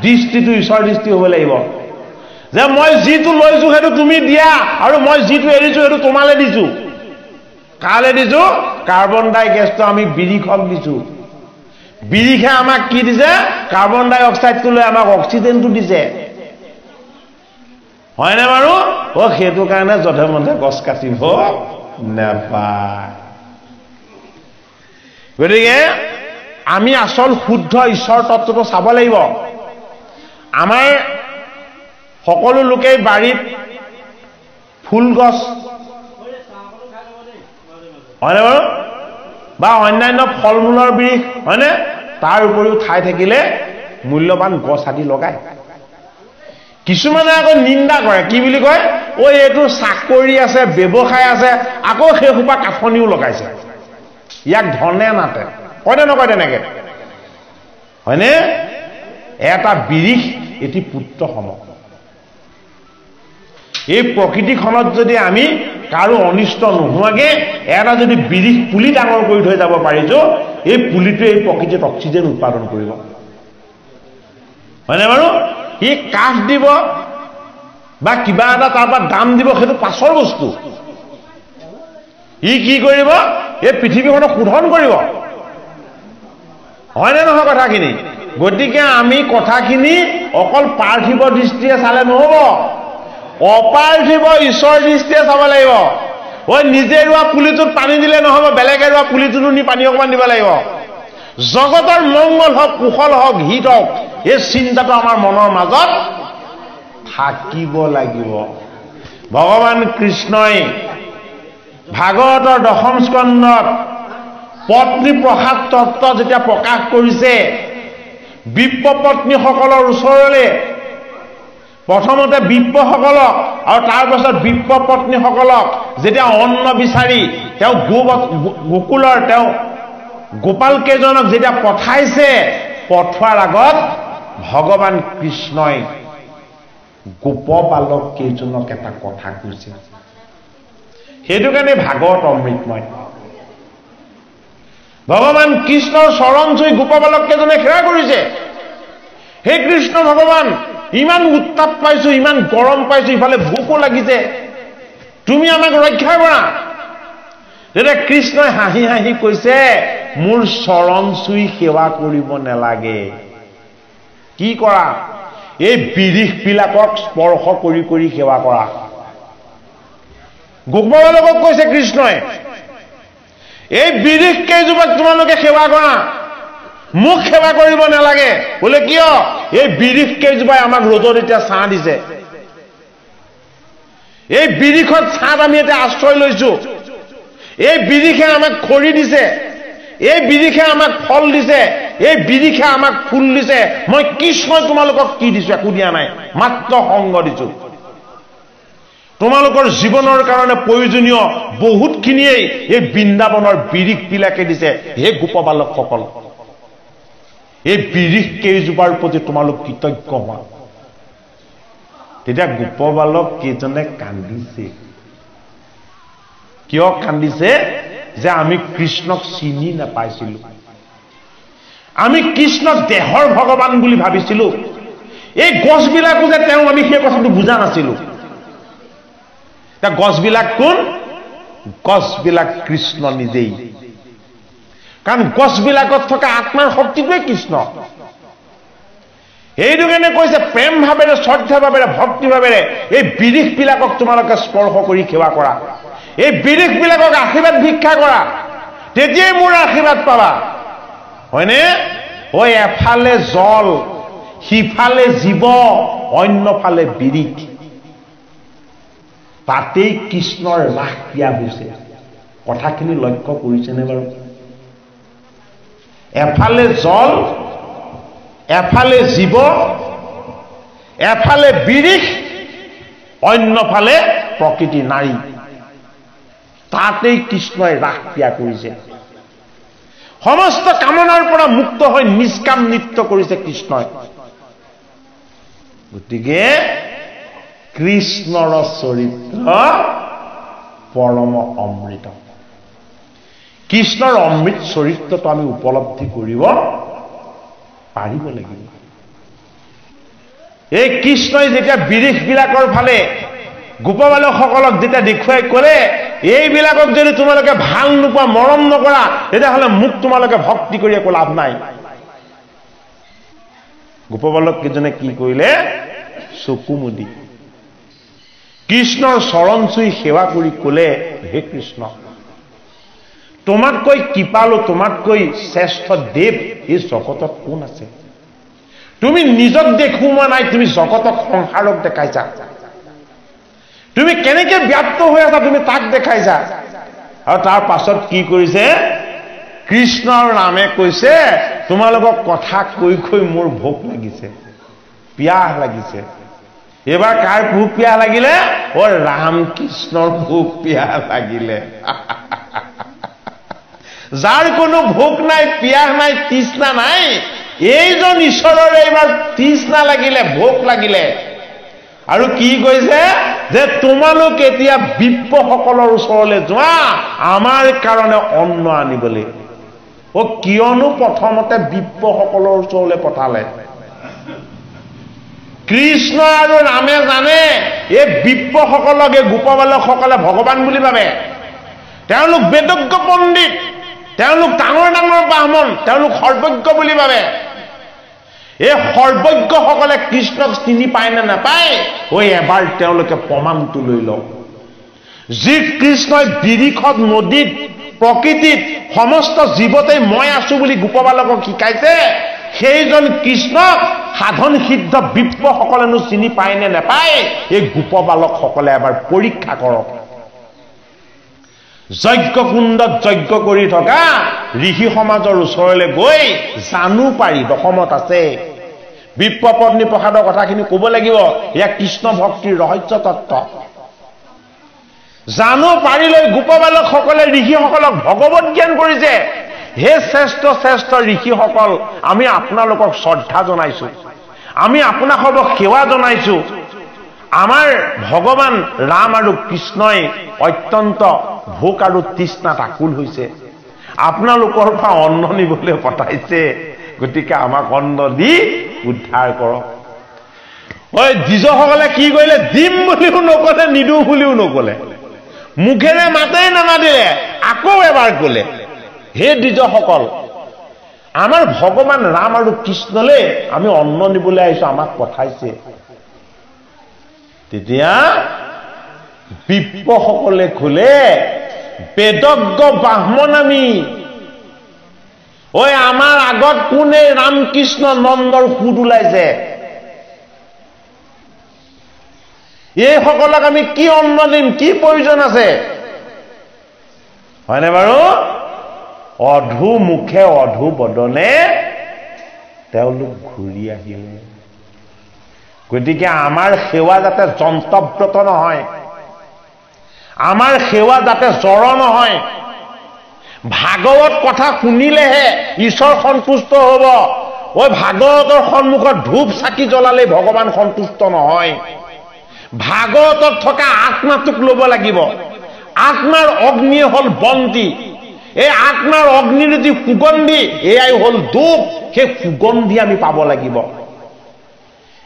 দৃষ্টিটো ঈশ্বৰ দৃষ্টি হ'ব লাগিব যে মই যিটো লৈছো সেইটো তুমি দিয়া আৰু মই যিটো এৰিছো সেইটো তোমালে দিছো কালে দিছো কাৰ্বন ডাই গেছটো আমি বিৰিখক দিছো বিৰিখে আমাক কি দিছে কাৰ্বন ডাই অক্সাইডটো লৈ আমাক অক্সিজেনটো দিছে হয়নে বাৰু সেইটো কাৰণে যধে মধে গছ কাটিব নাপায় গতিকে আমি আচল শুদ্ধ ঈশ্বৰ তত্ত্বটো চাব লাগিব আমাৰ সকলো লোকেই বাৰীত ফুল গছ হয়নে বাৰু বা অন্যান্য ফল মূলৰ বৃক্ষ হয়নে তাৰ উপৰিও ঠাই থাকিলে মূল্যৱান গছ আদি লগায় কিছুমানে আকৌ নিন্দা কৰে কি বুলি কয় ঐ এইটো চাকৰি আছে ব্যৱসায় আছে আকৌ সেই সোপা কাঠনিও লগাইছে ইয়াক ধনে নাতে কয়নে নকয় তেনেকে হয়নে এটা বিৰিখ এটি পুত্ৰ সম এই প্ৰকৃতিখনত যদি আমি কাৰো অনিষ্ট নোহোৱাকে এটা যদি বিৰিখ পুলি ডাঙৰ কৰি থৈ যাব পাৰিছো এই পুলিটোৱে এই প্ৰকৃতিত অক্সিজেন উৎপাদন কৰিব হয়নে বাৰু ই কাঠ দিব বা কিবা এটা তাৰ পৰা দাম দিব সেইটো পাছৰ বস্তু ই কি কৰিব এই পৃথিৱীখনক শোধন কৰিব হয়নে নহয় কথাখিনি গতিকে আমি কথাখিনি অকল পাৰ্থিৱ দৃষ্টিৰে চালে নহব অপাৰ্থিৱ ঈশ্বৰ দৃষ্টিৰে চাব লাগিব ঐ নিজে ৰোৱা পুলিটোত পানী দিলে নহব বেলেগে ৰোৱা পুলিটোতো নি পানী অকণমান দিব লাগিব জগতৰ মংগল হওক কুশল হওক হিত হওক এই চিন্তাটো আমাৰ মনৰ মাজত থাকিব লাগিব ভগৱান কৃষ্ণই ভাগৱতৰ দশম স্কন্ধত পত্নী প্ৰসাদ তত্ত্ব যেতিয়া প্ৰকাশ কৰিছে বিপ্ৰ পত্নীসকলৰ ওচৰলৈ প্ৰথমতে বিপ্ৰসকলক আৰু তাৰ পাছত বিপ্ৰ পত্নীসকলক যেতিয়া অন্ন বিচাৰি তেওঁ গোকুলৰ তেওঁ গোপাল কেইজনক যেতিয়া পঠাইছে পঠোৱাৰ আগত ভগৱান কৃষ্ণই গোপ বালক কেইজনক এটা কথা কৈছে সেইটো কাৰণে ভাগৱত অমৃতময় ভগৱান কৃষ্ণৰ চৰণ চুই গোপ বালক কেইজনে সেৱা কৰিছে হে কৃষ্ণ ভগৱান ইমান উত্তাপ পাইছো ইমান গৰম পাইছো ইফালে ভোকো লাগিছে তুমি আমাক ৰক্ষা কৰা তেতিয়া কৃষ্ণই হাঁহি হাঁহি কৈছে মোৰ চৰণ চুই সেৱা কৰিব নালাগে কি কৰা এই বিৰিখবিলাকক স্পৰ্শ কৰি কৰি সেৱা কৰা গোপবালকক কৈছে কৃষ্ণই এই বিৰিখ কেইজোপাক তোমালোকে সেৱা কৰা মোক সেৱা কৰিব নালাগে বোলে কিয় এই বিৰিখ কেইজোপাই আমাক ৰ'দত এতিয়া ছাঁ দিছে এই বিৰিখত ছাঁত আমি এতিয়া আশ্ৰয় লৈছো এই বিৰিখে আমাক খৰি দিছে এই বিৰিখে আমাক ফল দিছে এই বিৰিখে আমাক ফুল দিছে মই কৃষ্ণই তোমালোকক কি দিছো একো দিয়া নাই মাত্ৰ সংগ দিছো তোমালোকৰ জীৱনৰ কাৰণে প্ৰয়োজনীয় বহুতখিনিয়েই এই বৃন্দাবনৰ বিৰিখবিলাকে দিছে হে গোপবালকসকল এই বিৰিখ কেইজোপাৰ প্ৰতি তোমালোক কৃতজ্ঞ হোৱা তেতিয়া গোপবালক কেইজনে কান্দিছে কিয় কান্দিছে যে আমি কৃষ্ণক চিনি নাপাইছিলো আমি কৃষ্ণক দেহৰ ভগৱান বুলি ভাবিছিলো এই গছবিলাকো যে তেওঁ আমি সেই কথাটো বুজা নাছিলো গছবিলাক কোন গছবিলাক কৃষ্ণ নিজেই কাৰণ গছবিলাকত থকা আত্মাৰ শক্তিটোৱে কৃষ্ণ এইটো কাৰণে কৈছে প্ৰেম ভাৱেৰে শ্ৰদ্ধা ভাৱেৰে ভক্তি ভাৱেৰে এই বিৰিখবিলাকক তোমালোকে স্পৰ্শ কৰি সেৱা কৰা এই বিৰিখবিলাকক আশীৰ্বাদ ভিক্ষা কৰা তেতিয়াই মোৰ আশীৰ্বাদ পাবা হয়নে? ঐ এফালে জল, সিফালে জীৱ, অন্যফালে বিৰিখ, তাতেই কৃষ্ণৰ ৰাস ক্ৰিয়া হৈছে। কথাখিনি লক্ষ্য কৰিছেনে বাৰু? এফালে জল, এফালে জীৱ, এফালে বিৰিখ, অন্যফালে প্ৰকৃতি নাৰী, তাতেই কৃষ্ণই ৰাস ক্ৰিয়া কৰিছে। সমস্ত কামনাৰ পৰা মুক্ত হৈ নিষ্কাম নৃত্য কৰিছে কৃষ্ণই। গতিকে কৃষ্ণৰ চৰিত্ৰ পৰম অমৃত। কৃষ্ণৰ অমৃত চৰিত্ৰটো আমি উপলব্ধি কৰিব পাৰিব লাগিব। এই কৃষ্ণই যেতিয়া বিৰিখবিলাকৰ ফালে গোপবালকসকলক যেতিয়া দেখুৱাই ক'লে, এইবিলাকক যদি তোমালোকে ভাল নোপোৱা, মৰম নকৰা, তেতিয়াহ'লে মোক তোমালোকে ভক্তি কৰি একো লাভ নাই। গোপবালক কেইজনে কি কৰিলে? চকু মুদি কৃষ্ণৰ চৰণ চুই সেৱা কৰি ক'লে, হে কৃষ্ণ, তোমাতকৈ কৃপালু, তোমাতকৈ শ্ৰেষ্ঠ দেৱ এই জগতত কোন আছে? তুমি নিজক দেখুওৱা নাই, তুমি জগতক সংসাৰক দেখাইছা। তুমি কেনেকে ব্যক্ত হৈ আছা, তুমি তাক দেখাইছা। আৰু তাৰ পাছত কি কৰিছে? কৃষ্ণৰ নামে কৈছে, তোমালোকক কথা কৈ কৈ মোৰ ভোক লাগিছে, পিয়াহ লাগিছে। এইবাৰ কাৰ ভোক পিয়াহ লাগিলে? অ ৰাম কৃষ্ণৰ ভোক পিয়াহ লাগিলে। যাৰ কোনো ভোক নাই, পিয়াহ নাই, তৃষ্ণা নাই, এইজন ঈশ্বৰৰ এইবাৰ তৃষ্ণা লাগিলে, ভোক লাগিলে। আৰু কি কৈছে? যে তোমালোক এতিয়া বিপ্ৰসকলৰ ওচৰলৈ যোৱা, আমাৰ কাৰণে অন্ন আনিবলৈ। অ কিয়নো প্ৰথমতে বিপ্ৰসকলৰ ওচৰলৈ পঠালে? কৃষ্ণ আৰু ৰামে জানে এই বিপ্ৰসকলক, এই গোপবালকসকলে ভগৱান বুলি ভাবে। তেওঁলোক বেদজ্ঞ পণ্ডিত, তেওঁলোক ডাঙৰ ডাঙৰ ব্ৰাহ্মণ, তেওঁলোক সৰ্বজ্ঞ বুলি ভাবে। এই সৰ্বজ্ঞসকলে কৃষ্ণক চিনি পায় নে নাপায়? ঐ এবাৰ তেওঁলোকে প্ৰমাণটো লৈ লওক। যি কৃষ্ণই বিৰিখত, নদীত, প্ৰকৃতিত, সমস্ত জীৱতে মই আছো বুলি গোপবালকক শিকাইছে, সেইজন কৃষ্ণক সাধন সিদ্ধ বিপ্ৰসকলেনো চিনি পায় নে নাপায়? এই গোপবালকসকলে এবাৰ পৰীক্ষা কৰক। যজ্ঞ কুণ্ডত যজ্ঞ কৰি থকা ঋষি সমাজৰ ওচৰলৈ গৈ জানো পাৰি, দশমত আছে, বিপ্ৰপত্নী প্ৰসাদৰ কথাখিনি ক'ব লাগিব। এয়া কৃষ্ণ ভক্তিৰ ৰহস্য তত্ত্ব। জানো পাৰিলৈ গোপবালকসকলে ঋষিসকলক ভগৱত জ্ঞান কৰিছে। হে শ্ৰেষ্ঠ শ্ৰেষ্ঠ ঋষিসকল, আমি আপোনালোকক শ্ৰদ্ধা জনাইছো, আমি আপোনালোকক সেৱা জনাইছো। আমাৰ ভগৱান ৰাম আৰু কৃষ্ণই অত্যন্ত ভোক আৰু তৃষ্ণাত আকুল হৈছে, আপোনালোকৰ পৰা অন্ন নিবলৈ পঠাইছে। গতিকে আমাক অন্ন দি উদ্ধাৰ কৰক। ঐ দ্বিজসকলে কি কৰিলে? দিম বুলিও নকলে, নিদো বুলিও নকলে, মুখেৰে মাতেই নামাতিলে, আকৌ এবাৰ কলে, হে দ্বিজসকল, আমাৰ ভগৱান ৰাম আৰু কৃষ্ণলৈ আমি অন্ন নিবলৈ আহিছো, আমাক পঠাইছে। তেতিয়া বিপ্ৰসকলে কলে, বেদজ্ঞ ব্ৰাহ্মণ আমি, ঐ আমাৰ আগত কোনে ৰামকৃষ্ণ নন্দৰ সুদ ওলাইছে? এইসকলক আমি কি অন্ন দিম? কি প্ৰয়োজন আছে? হয়নে বাৰু? অধু মুখে অধু বদনে তেওঁলোক ঘূৰি আহিলে। গতিকে আমাৰ সেৱা যাতে যন্ত্ৰব্ৰত নহয়, আমাৰ সেৱা যাতে জড় নহয়। ভাগৱত কথা শুনিলেহে ঈশ্বৰ সন্তুষ্ট হ'ব। ঐ ভাগৱতৰ সন্মুখত ধূপ চাকি জ্বলালে ভগৱান সন্তুষ্ট নহয়। ভাগৱতত থকা আত্মাটোক ল'ব লাগিব। আত্মাৰ অগ্নি হ'ল বন্তি, এই আত্মাৰ অগ্নিৰ যি সুগন্ধি, এয়াই হ'ল ধূপ। সেই সুগন্ধি আমি পাব লাগিব।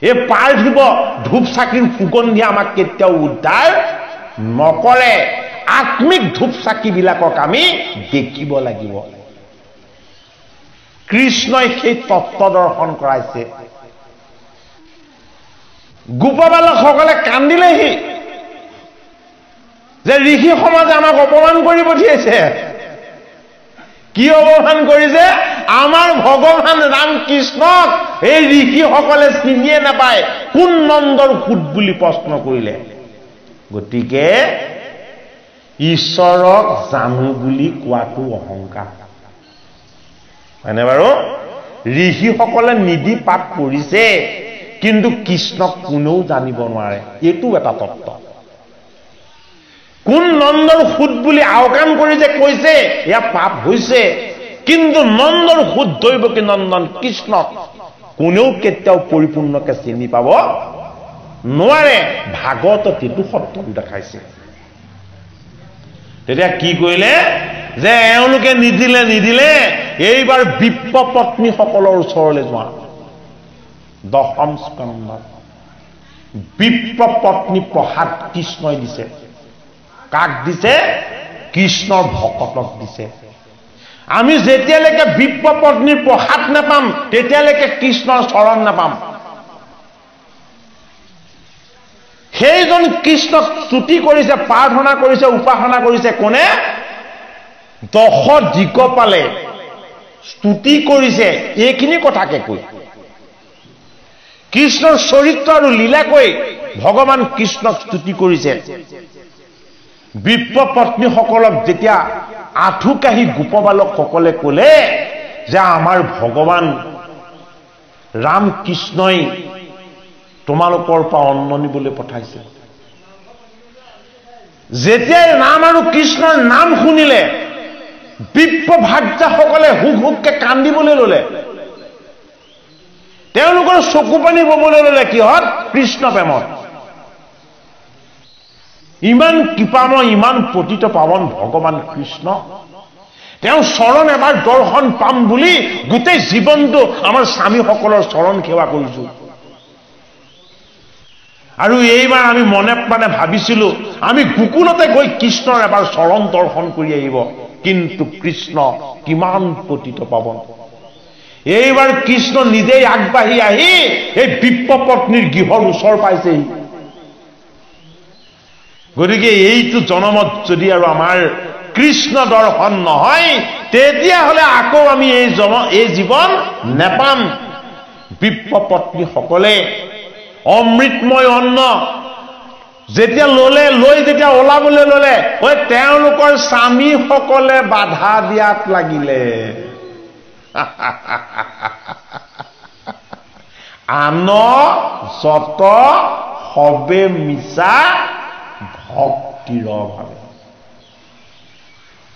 এই পাৰ্থিৱ ধূপ চাকিৰ সুগন্ধি আমাক কেতিয়াও উদ্ধাৰ নকৰে। আত্মিক ধূপ চাকিবিলাকক আমি দেখিব লাগিব। কৃষ্ণই সেই তত্ত্ব দৰ্শন কৰাইছে। গোপবালকসকলে কান্দিলেহি যে ঋষি সমাজে আমাক অপমান কৰি পঠিয়াইছে। কি অপমান কৰিছে? আমাৰ ভগৱান ৰামকৃষ্ণক এই ঋষিসকলে চিনিয়ে নাপায় কোন নন্দৰ সুত বুলি প্ৰশ্ন কৰিলে গতিকে ঈশ্বৰক জানো বুলি কোৱাটো অহংকাৰ হয়নে বাৰু ঋষিসকলে নিধি পাঠ কৰিছে কিন্তু কৃষ্ণক কোনেও জানিব নোৱাৰে এইটো এটা তত্ত্ব কোন নন্দৰ সুত বুলি আওকাণ কৰি যে কৈছে এয়া পাপ হৈছে কিন্তু নন্দৰ সুত দৈৱকী নন্দন কৃষ্ণক কোনেও কেতিয়াও পৰিপূৰ্ণকে চিনি পাব নোৱাৰে ভাগৱতত এইটো সত্য দেখাইছে তেতিয়া কি কৰিলে যে এওঁলোকে নিদিলে এইবাৰ বিপ্ৰ পত্নীসকলৰ ওচৰলৈ যোৱা দশম স্কন্ধত বিপ্ৰ পত্নী প্ৰসাদ কৃষ্ণই দিছে কাক দিছে কৃষ্ণৰ ভকতক দিছে আমি যেতিয়ালৈকে বিপ্ৰ পত্নীৰ প্ৰসাদ নাপাম তেতিয়ালৈকে কৃষ্ণৰ চৰণ নাপাম সেইজন কৃষ্ণক স্তুতি কৰিছে প্ৰাৰ্থনা কৰিছে উপাসনা কৰিছে কোনে দশ দিগপালে স্তুতি কৰিছে এইখিনি কথাকে কৈ কৃষ্ণৰ চৰিত্ৰ আৰু লীলা কৈ ভগৱান কৃষ্ণক স্তুতি কৰিছে বিপ্ৰ পত্নীসকলক যেতিয়া আঁঠু কাঢ়ি গোপবালকসকলে ক'লে যে আমাৰ ভগৱান ৰামকৃষ্ণই তোমালোকৰ পৰা অন্ন নিবলৈ পঠাইছে যেতিয়াই ৰাম আৰু কৃষ্ণৰ নাম শুনিলে বিপ্ৰ ভাৰ্যাসকলে হুক হুককে কান্দিবলৈ ললে তেওঁলোকৰ চকু পানী ববলৈ ললে কিহত কৃষ্ণ প্ৰেমত ইমান কৃপাময় ইমান পতিত পাৱন ভগৱান কৃষ্ণ তেওঁ চৰণ এবাৰ দৰ্শন পাম বুলি গোটেই জীৱনটো আমাৰ স্বামীসকলৰ চৰণ সেৱা কৰিছো আৰু এইবাৰ আমি মনে প্ৰাণে ভাবিছিলো আমি গোকুলতে গৈ কৃষ্ণৰ এবাৰ চৰণ দৰ্শন কৰি আহিব কিন্তু কৃষ্ণ কিমান পতিত পাৱন এইবাৰ কৃষ্ণ নিজেই আগবাঢ়ি আহি এই বিপ্ৰ পত্নীৰ গৃহৰ ওচৰ পাইছেহি গতিকে এইটো জনমত যদি আৰু আমাৰ কৃষ্ণ দৰ্শন নহয় তেতিয়াহ'লে আকৌ আমি এই জীৱন নেপাম বিপ্ৰ পত্নীসকলে অমৃতময় অন্ন যেতিয়া লৈ যেতিয়া ওলাবলৈ ললে তেওঁলোকৰ স্বামীসকলে বাধা দিয়াত লাগিলে আন যত সবে মিছা ভক্তিৰ অভাৱে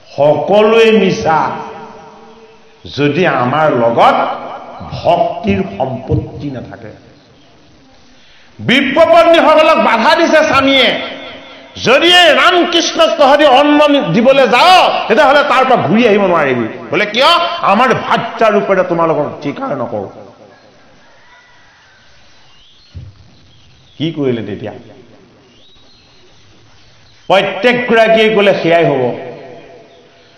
সকলোৱে মিছা যদি আমাৰ লগত ভক্তিৰ সম্পত্তি নাথাকে বিপ্ৰ পত্নীসকলক বাধা দিছে স্বামীয়ে যদি ৰামকৃষ্ণক তহঁতি অন্ন দিবলৈ যাও তেতিয়াহ'লে তাৰ পৰা ঘূৰি আহিব নোৱাৰিবি বোলে কিয় আমাৰ ভাৰ্যা ৰূপেৰে তোমালোকক স্বীকাৰ নকৰো কি কৰিলে তেতিয়া প্ৰত্যেকগৰাকীয়ে ক'লে সেয়াই হ'ব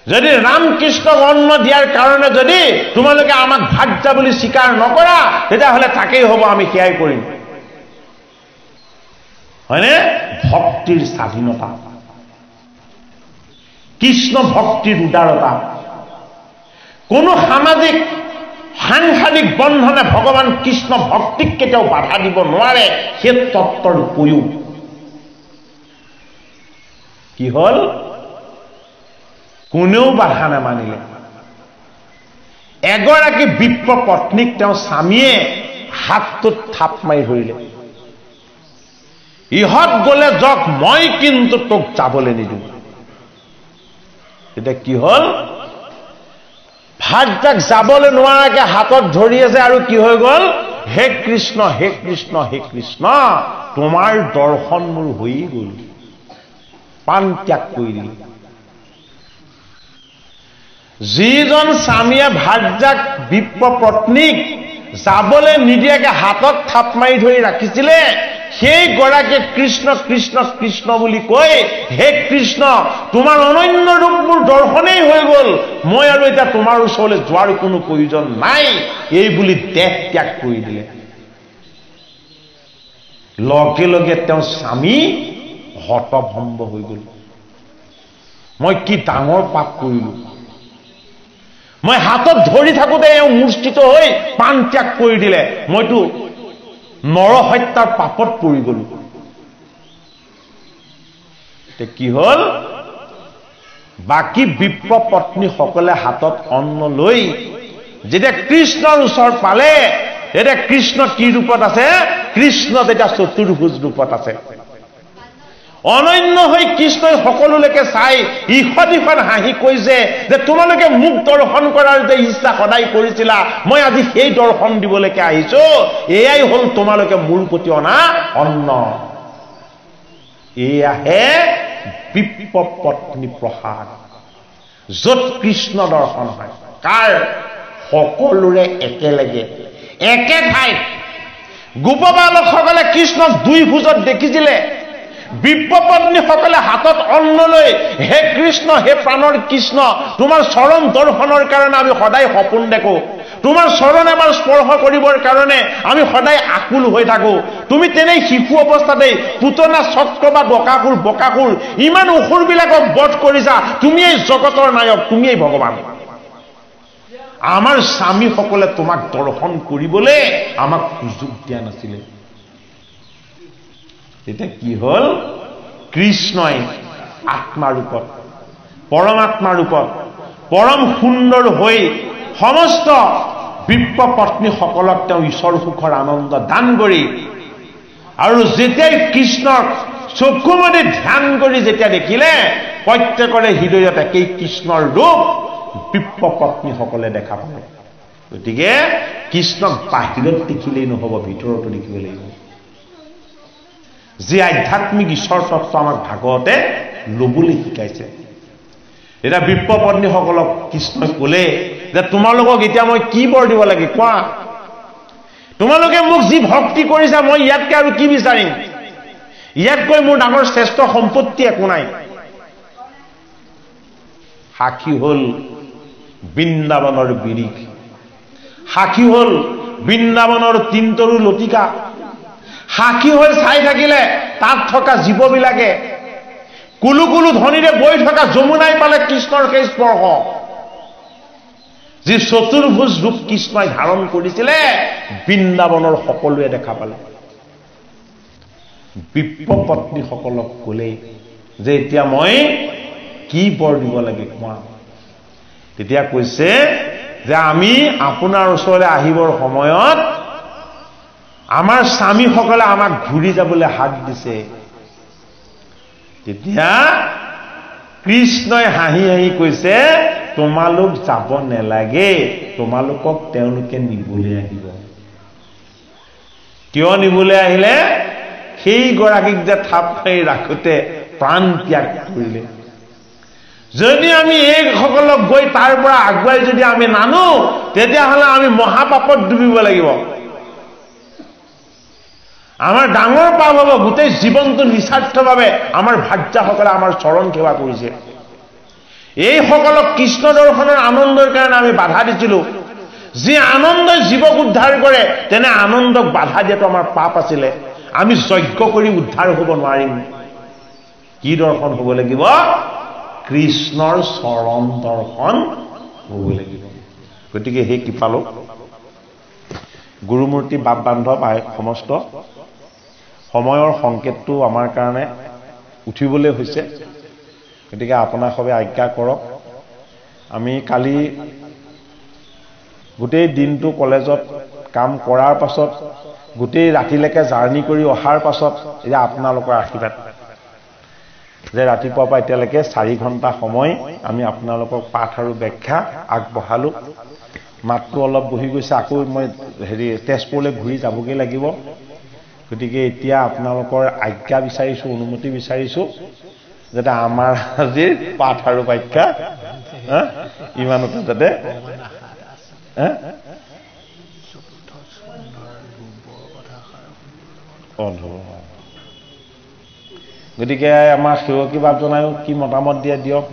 যদি ৰামকৃষ্ণক অন্ন দিয়াৰ কাৰণে যদি তোমালোকে আমাক ভাৰ্যা বুলি স্বীকাৰ নকৰা তেতিয়াহ'লে তাকেই হ'ব আমি সেয়াই কৰিম হয়নে ভক্তিৰ স্বাধীনতা কৃষ্ণ ভক্তিৰ উদাৰতা কোনো সামাজিক সাংসাৰিক বন্ধনে ভগৱান কৃষ্ণ ভক্তিক কেতিয়াও বাধা দিব নোৱাৰে সেই তত্ত্বৰ উপৰিও কি হল কোনেও বাধা নামানিলে এগৰাকী বিপ্ৰ পত্নীক তেওঁ স্বামীয়ে হাতটোত থাপ মাৰি ধৰিলে ইহত গলে যক মই কিন্তু তোক যাবলৈ নিদিওঁ এতিয়া কি হল ভাৰ্যাক যাবলৈ নোৱাৰাকে হাতত ধৰি আছে আৰু কি হৈ গল হে কৃষ্ণ হে কৃষ্ণ হে কৃষ্ণ তোমাৰ দৰ্শন মোৰ হৈয়ে গল প্ৰাণ ত্যাগ কৰি দিল যিজন স্বামীয়ে ভাৰ্যাক বিপ্ৰ পত্নীক যাবলৈ নিদিয়াকে হাতত থাপ মাৰি ধৰি ৰাখিছিলে সেই গৰাকীয়ে কৃষ্ণ কৃষ্ণ কৃষ্ণ বুলি কৈ হে কৃষ্ণ তোমাৰ অনন্য ৰূপ মোৰ দৰ্শনেই হৈ গল মই আৰু এতিয়া তোমাৰ ওচৰলৈ যোৱাৰ কোনো প্ৰয়োজন নাই এই বুলি দেহ ত্যাগ কৰি দিলে লগে লগে তেওঁ স্বামী হতভম্ব হৈ গল মই কি ডাঙৰ পাপ কৰিলো মই হাতত ধৰি থাকোঁতে এওঁ মূৰ্ছিত হৈ প্ৰাণ ত্যাগ কৰি দিলে। মইতো নৰহত্যাৰ পাপত পৰি গলো। কি হল? বাকী বিপ্ৰ পত্নীসকলে হাতত অন্ন লৈ যেতিয়া কৃষ্ণৰ ওচৰ পালে, তেতিয়া কৃষ্ণ কি ৰূপত আছে? কৃষ্ণ তেতিয়া চতুৰ্ভুজ ৰূপত আছে। অনন্য হৈ কৃষ্ণই সকলোলৈকে চাই ইখন ইখন হাঁহি কৈছে যে তোমালোকে মোক দৰ্শন কৰাৰ যে ইচ্ছা সদায় কৰিছিলা, মই আজি সেই দৰ্শন দিবলৈকে আহিছো। এয়াই হল তোমালোকে মোৰ প্ৰতি অনা অন্ন। এয়াহে বিপ্ৰ পত্নী প্ৰসাদ, যত কৃষ্ণ দৰ্শন হয়। কাৰ? সকলোৰে একেলগে একে ঠাইত। গোপবালকসকলে কৃষ্ণক দুই ভোজত দেখিছিলে। বিপ্ৰপত্নীসকলে হাতত অন্ন লৈ, হে কৃষ্ণ, হে প্ৰাণৰ কৃষ্ণ, তোমাৰ চৰণ দৰ্শনৰ কাৰণে আমি সদায় সপোন দেখো। তোমাৰ চৰণ এবাৰ স্পৰ্শ কৰিবৰ কাৰণে আমি সদায় আকুল হৈ থাকো। তুমি তেনে শিশু অৱস্থাতেই পুতনা, চক্ৰ বা বকাসুৰ ইমান অসুৰবিলাকক বধ কৰিছা। তুমিয়েই জগতৰ নায়ক, তুমিয়েই ভগৱান। আমাৰ স্বামীসকলে তোমাক দৰ্শন কৰিবলৈ আমাক সুযোগ দিয়া নাছিলে। এতিয়া কি হল? কৃষ্ণই আত্মাৰূপত, পৰমাত্মা ৰূপত পৰম সুন্দৰ হৈ সমস্ত বিপ্ৰ পত্নীসকলক তেওঁ ঈশ্বৰ সুখৰ আনন্দ দান কৰি, আৰু যেতিয়াই কৃষ্ণক চকুমুদি ধ্যান কৰি যেতিয়া দেখিলে, প্ৰত্যেকৰে হৃদয়ত একেই কৃষ্ণৰ ৰূপ বিপ্ৰ পত্নীসকলে দেখা পালে। গতিকে কৃষ্ণক বাহিৰত দেখিলেই নহব, ভিতৰতো দেখিব লাগিব। যি আধ্যাত্মিক ঈশ্বৰ তত্ত্ব আমাক ভাগৱতে লবলৈ শিকাইছে। এতিয়া বিপ্ৰ পত্নীসকলক কৃষ্ণই কলে যে তোমালোকক এতিয়া মই কি বৰ দিব লাগে কোৱা? তোমালোকে মোক যি ভক্তি কৰিছা, মই ইয়াতকৈ আৰু কি বিচাৰিম? ইয়াতকৈ মোৰ ডাঙৰ শ্ৰেষ্ঠ সম্পত্তি একো নাই। সাক্ষী হল বৃন্দাবনৰ বিৰিখ, সাক্ষী হল বৃন্দাবনৰ তিনতৰু লতিকা, সাক্ষী হৈ চাই থাকিলে তাত থকা জীৱবিলাকে। কুলু কুলু ধ্বনিৰে বৈ থকা যমুনাই পালে কৃষ্ণৰ সেই স্পৰ্শ। যি চতুৰ্ভুজ ৰূপ কৃষ্ণই ধাৰণ কৰিছিলে, বৃন্দাবনৰ সকলোৱে দেখা পালে। বিপ্ৰ পত্নীসকলক কলে যে এতিয়া মই কি বৰ দিব লাগে কোৱা? তেতিয়া কৈছে যে আমি আপোনাৰ ওচৰলৈ আহিবৰ সময়ত আমাৰ স্বামীসকলে আমাক ঘূৰি যাবলৈ হাত দিছে। তেতিয়া কৃষ্ণই হাঁহি হাঁহি কৈছে, তোমালোক যাব নেলাগে, তোমালোকক তেওঁলোকে নিবলৈ আহিব। কিয় নিবলৈ আহিলে? সেই গৰাকীক যে থাপ মাৰি ৰাখোতে প্ৰাণ ত্যাগ কৰিলে। যদি আমি এইসকলক গৈ তাৰ পৰা আগুৱাই যদি আমি নানো, তেতিয়াহ'লে আমি মহাপাপত ডুবিব লাগিব। আমাৰ ডাঙৰ পাপ হ'ব। গোটেই জীৱনটো নিস্বাৰ্থভাৱে আমাৰ ভাৰ্যাসকলে আমাৰ চৰণ সেৱা কৰিছে। এইসকলক কৃষ্ণ দৰ্শনৰ আনন্দৰ কাৰণে আমি বাধা দিছিলো। যি আনন্দই জীৱক উদ্ধাৰ কৰে, তেনে আনন্দক বাধা দিয়াটো আমাৰ পাপ আছিলে। আমি যজ্ঞ কৰি উদ্ধাৰ হ'ব নোৱাৰিম। কি দৰ্শন হ'ব লাগিব? কৃষ্ণৰ চৰণ দৰ্শন হ'ব লাগিব। গতিকে সেই কৃপালু গুৰুমূৰ্তি বাপ বান্ধৱ সমস্ত সময়ৰ সংকেতটো আমাৰ কাৰণে উঠিবলৈ হৈছে। গতিকে আপোনাক সবে আজ্ঞা কৰক। আমি কালি গোটেই দিনটো কলেজত কাম কৰাৰ পাছত, গোটেই ৰাতিলৈকে জাৰ্ণি কৰি অহাৰ পাছত এতিয়া আপোনালোকৰ আশীৰ্বাদ যে ৰাতিপুৱাৰ পৰা এতিয়ালৈকে 4 ঘণ্টা সময় আমি আপোনালোকক পাঠ আৰু ব্যাখ্যা আগবঢ়ালো। মাতটো অলপ বহি গৈছে, আকৌ মই তেজপুৰলৈ ঘূৰি যাবগৈ লাগিব। গতিকে এতিয়া আপোনালোকৰ আজ্ঞা বিচাৰিছো, অনুমতি বিচাৰিছো, যাতে আমাৰ আজিৰ পাঠ আৰু ব্যাখ্যা ইমানতে যাতে গতিকে আমাৰ সেৱকী বাপ জনায়ো কি মতামত দিয়ে দিয়ক।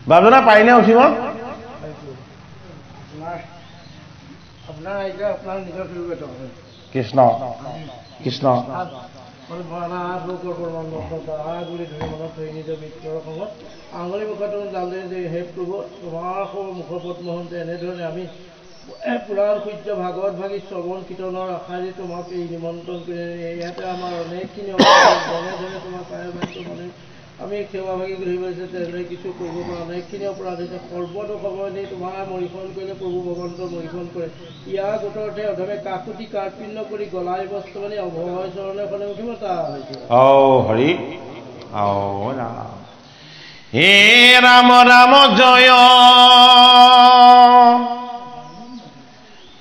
বাজনা পাইনে উঠিব কৃষ্ণ কৃষ্ণ আঙুলি মুখত জালে যে হে প্ৰভু তোমাৰ মুখপদ্মহন্তে এনেধৰণে আমি পুৰাণ সূৰ্য ভাগৱত ভাগী শ্ৰৱণ কীৰ্তনৰ আশাৰে তোমাক এই নিমন্ত্ৰণ কৰি ইয়াতে আমাৰ অনেকখিনি যেনেধৰণে তোমাৰ পায়ভাগটো মানে আমি সেৱা ভাগি ঘূৰিব পাৰিছোঁ তেনেদৰে কিছু কৰিব পৰা অনেকখিনি অপৰাধ হৈছে সৰ্বতো খবৰ দি তোমাৰ মৰিখন কৰিলে প্ৰভু ভগৱন্তৰ মৰিখন কৰে ইয়াৰ গোটৰতে অধমে কাকুতি কাৰ্পিণ্য কৰি গলাই বস্ত্ৰ মানে অভয় চৰণে সন্মুখীনতা হৈছে হৰি ৰাম হে ৰাম ৰাম জয়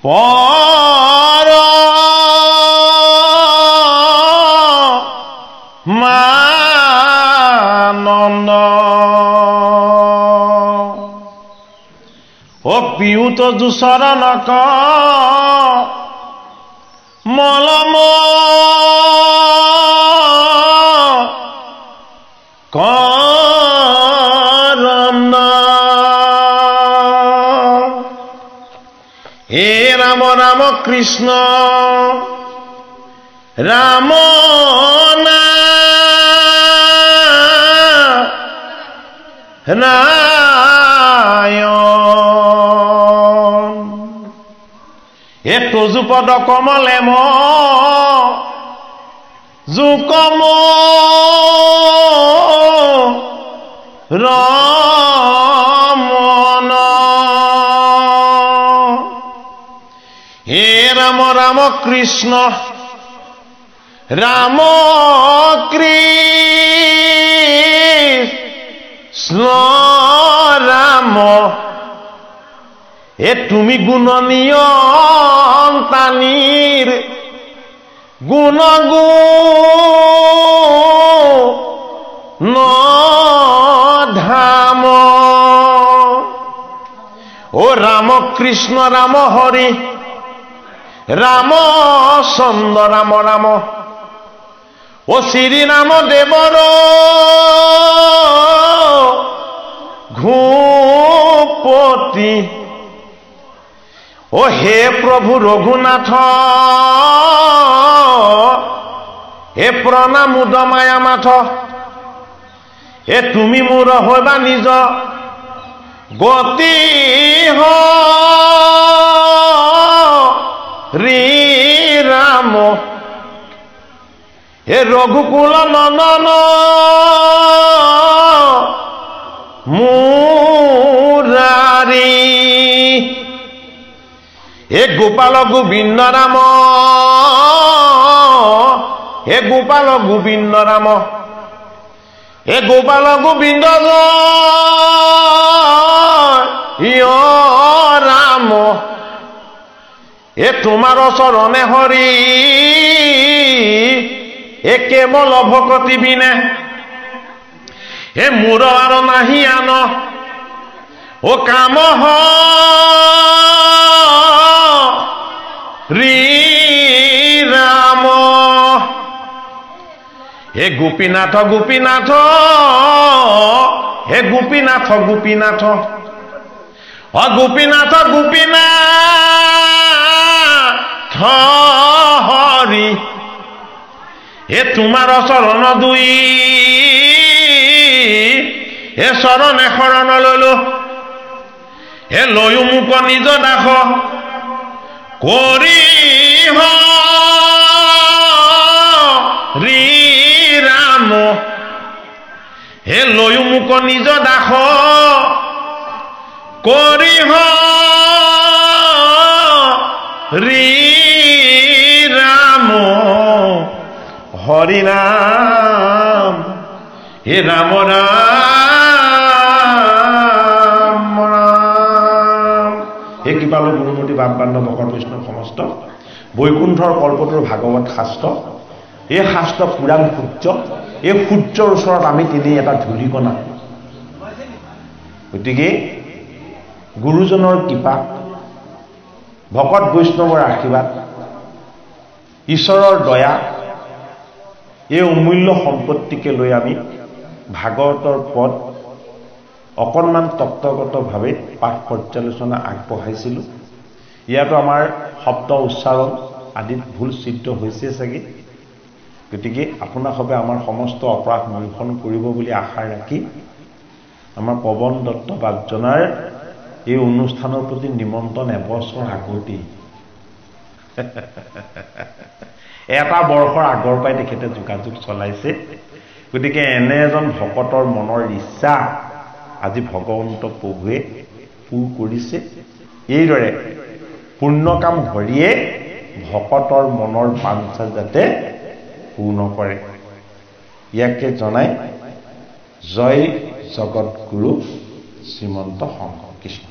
পৰ মানন্দ ও পিউত দুচৰণক মলম কৰণ হে ৰাম ৰাম কৃষ্ণ ৰাম নাৰায়ণ এ তজুপদ কমলে ম জুকম ৰমন হে ৰাম ৰাম কৃষ্ণ ৰাম কৃষ্ণ ৰাম এ তুমি গুণনিয়ন্তানীৰ গুণ ধাম ও ৰাম কৃষ্ণ ৰাম হৰি ৰাম চন্দ্ৰ ৰাম ৰাম ও শ্ৰী ৰাম দেৱৰ ঘূপতি ও হে প্ৰভু ৰঘুনাথ হে প্ৰণাম উদমায়া মাথ এ তুমি মোৰ হবা নিজ গতি হৰি ৰাম হে ৰঘুকুল নন্দন মুৰাৰী হে গোপাল গোবিন্দ ৰাম হে গোপাল গোবিন্দ ৰাম হে গোপাল গোবিন্দ জয় ৰাম এ তোমাৰ চৰণে হৰি এ কেৱল ভকতি বিনে হে মোৰ আৰু নাহি আন ও কাম হৰি ৰাম হে গোপীনাথ গোপীনাথ হে গোপীনাথ গোপীনাথ অ গোপীনাথ গোপীনাথ হৰি এ তোমাৰ চৰণ দুই এ চৰণে শৰণ ললো হে লৈও মোক নিজ দাস কৰি হৰি ৰাম হে লৈও মোক নিজ দাস কৰি হৰি ৰাম হৰি নাম হে ৰাম ৰাম ৰাম হে কৃপালু গুৰুমতী বামপাণ্ড ভকত বৈষ্ণৱ সমস্ত বৈকুণ্ঠৰ কল্পটোৰ ভাগৱত শাস্ত্ৰ এই শাস্ত্ৰ পুৰাণ সূৰ্য এই সূৰ্যৰ ওচৰত আমি তিনি এটা ধূলিকণা গতিকে গুৰুজনৰ কৃপা ভকত বৈষ্ণৱৰ আশীৰ্বাদ ঈশ্বৰৰ দয়া এই অমূল্য সম্পত্তিকে লৈ আমি ভাগৱতৰ পদ অকণমান তত্ত্বগতভাৱে পাঠ পৰ্যালোচনা আগবঢ়াইছিলোঁ। ইয়াতো আমাৰ শব্দ উচ্চাৰণ আদিত ভুল সিদ্ধ হৈছে চাগে। গতিকে আপোনাসৱে আমাৰ সমস্ত অপৰাধ মোচন কৰিব বুলি আশা ৰাখি আমাৰ পৱন দত্ত বাগজনাৰ এই অনুষ্ঠানৰ প্ৰতি নিমন্ত্ৰণ এবছৰ আগতেই এটা বৰ্ষৰ আগৰ পৰাই তেখেতে যোগাযোগ চলাইছে। গতিকে এনে এজন ভকতৰ মনৰ ইচ্ছা আজি ভগৱন্ত প্ৰভুৱে পূৰ কৰিছে। এইদৰে পূৰ্ণ কাম হৰিয়ে ভকতৰ মনৰ বাঞ্ছা যাতে পূৰ্ণ কৰে, ইয়াকে জনাই জয় জগতগুৰু শ্ৰীমন্ত শংকৰ কৃষ্ণ।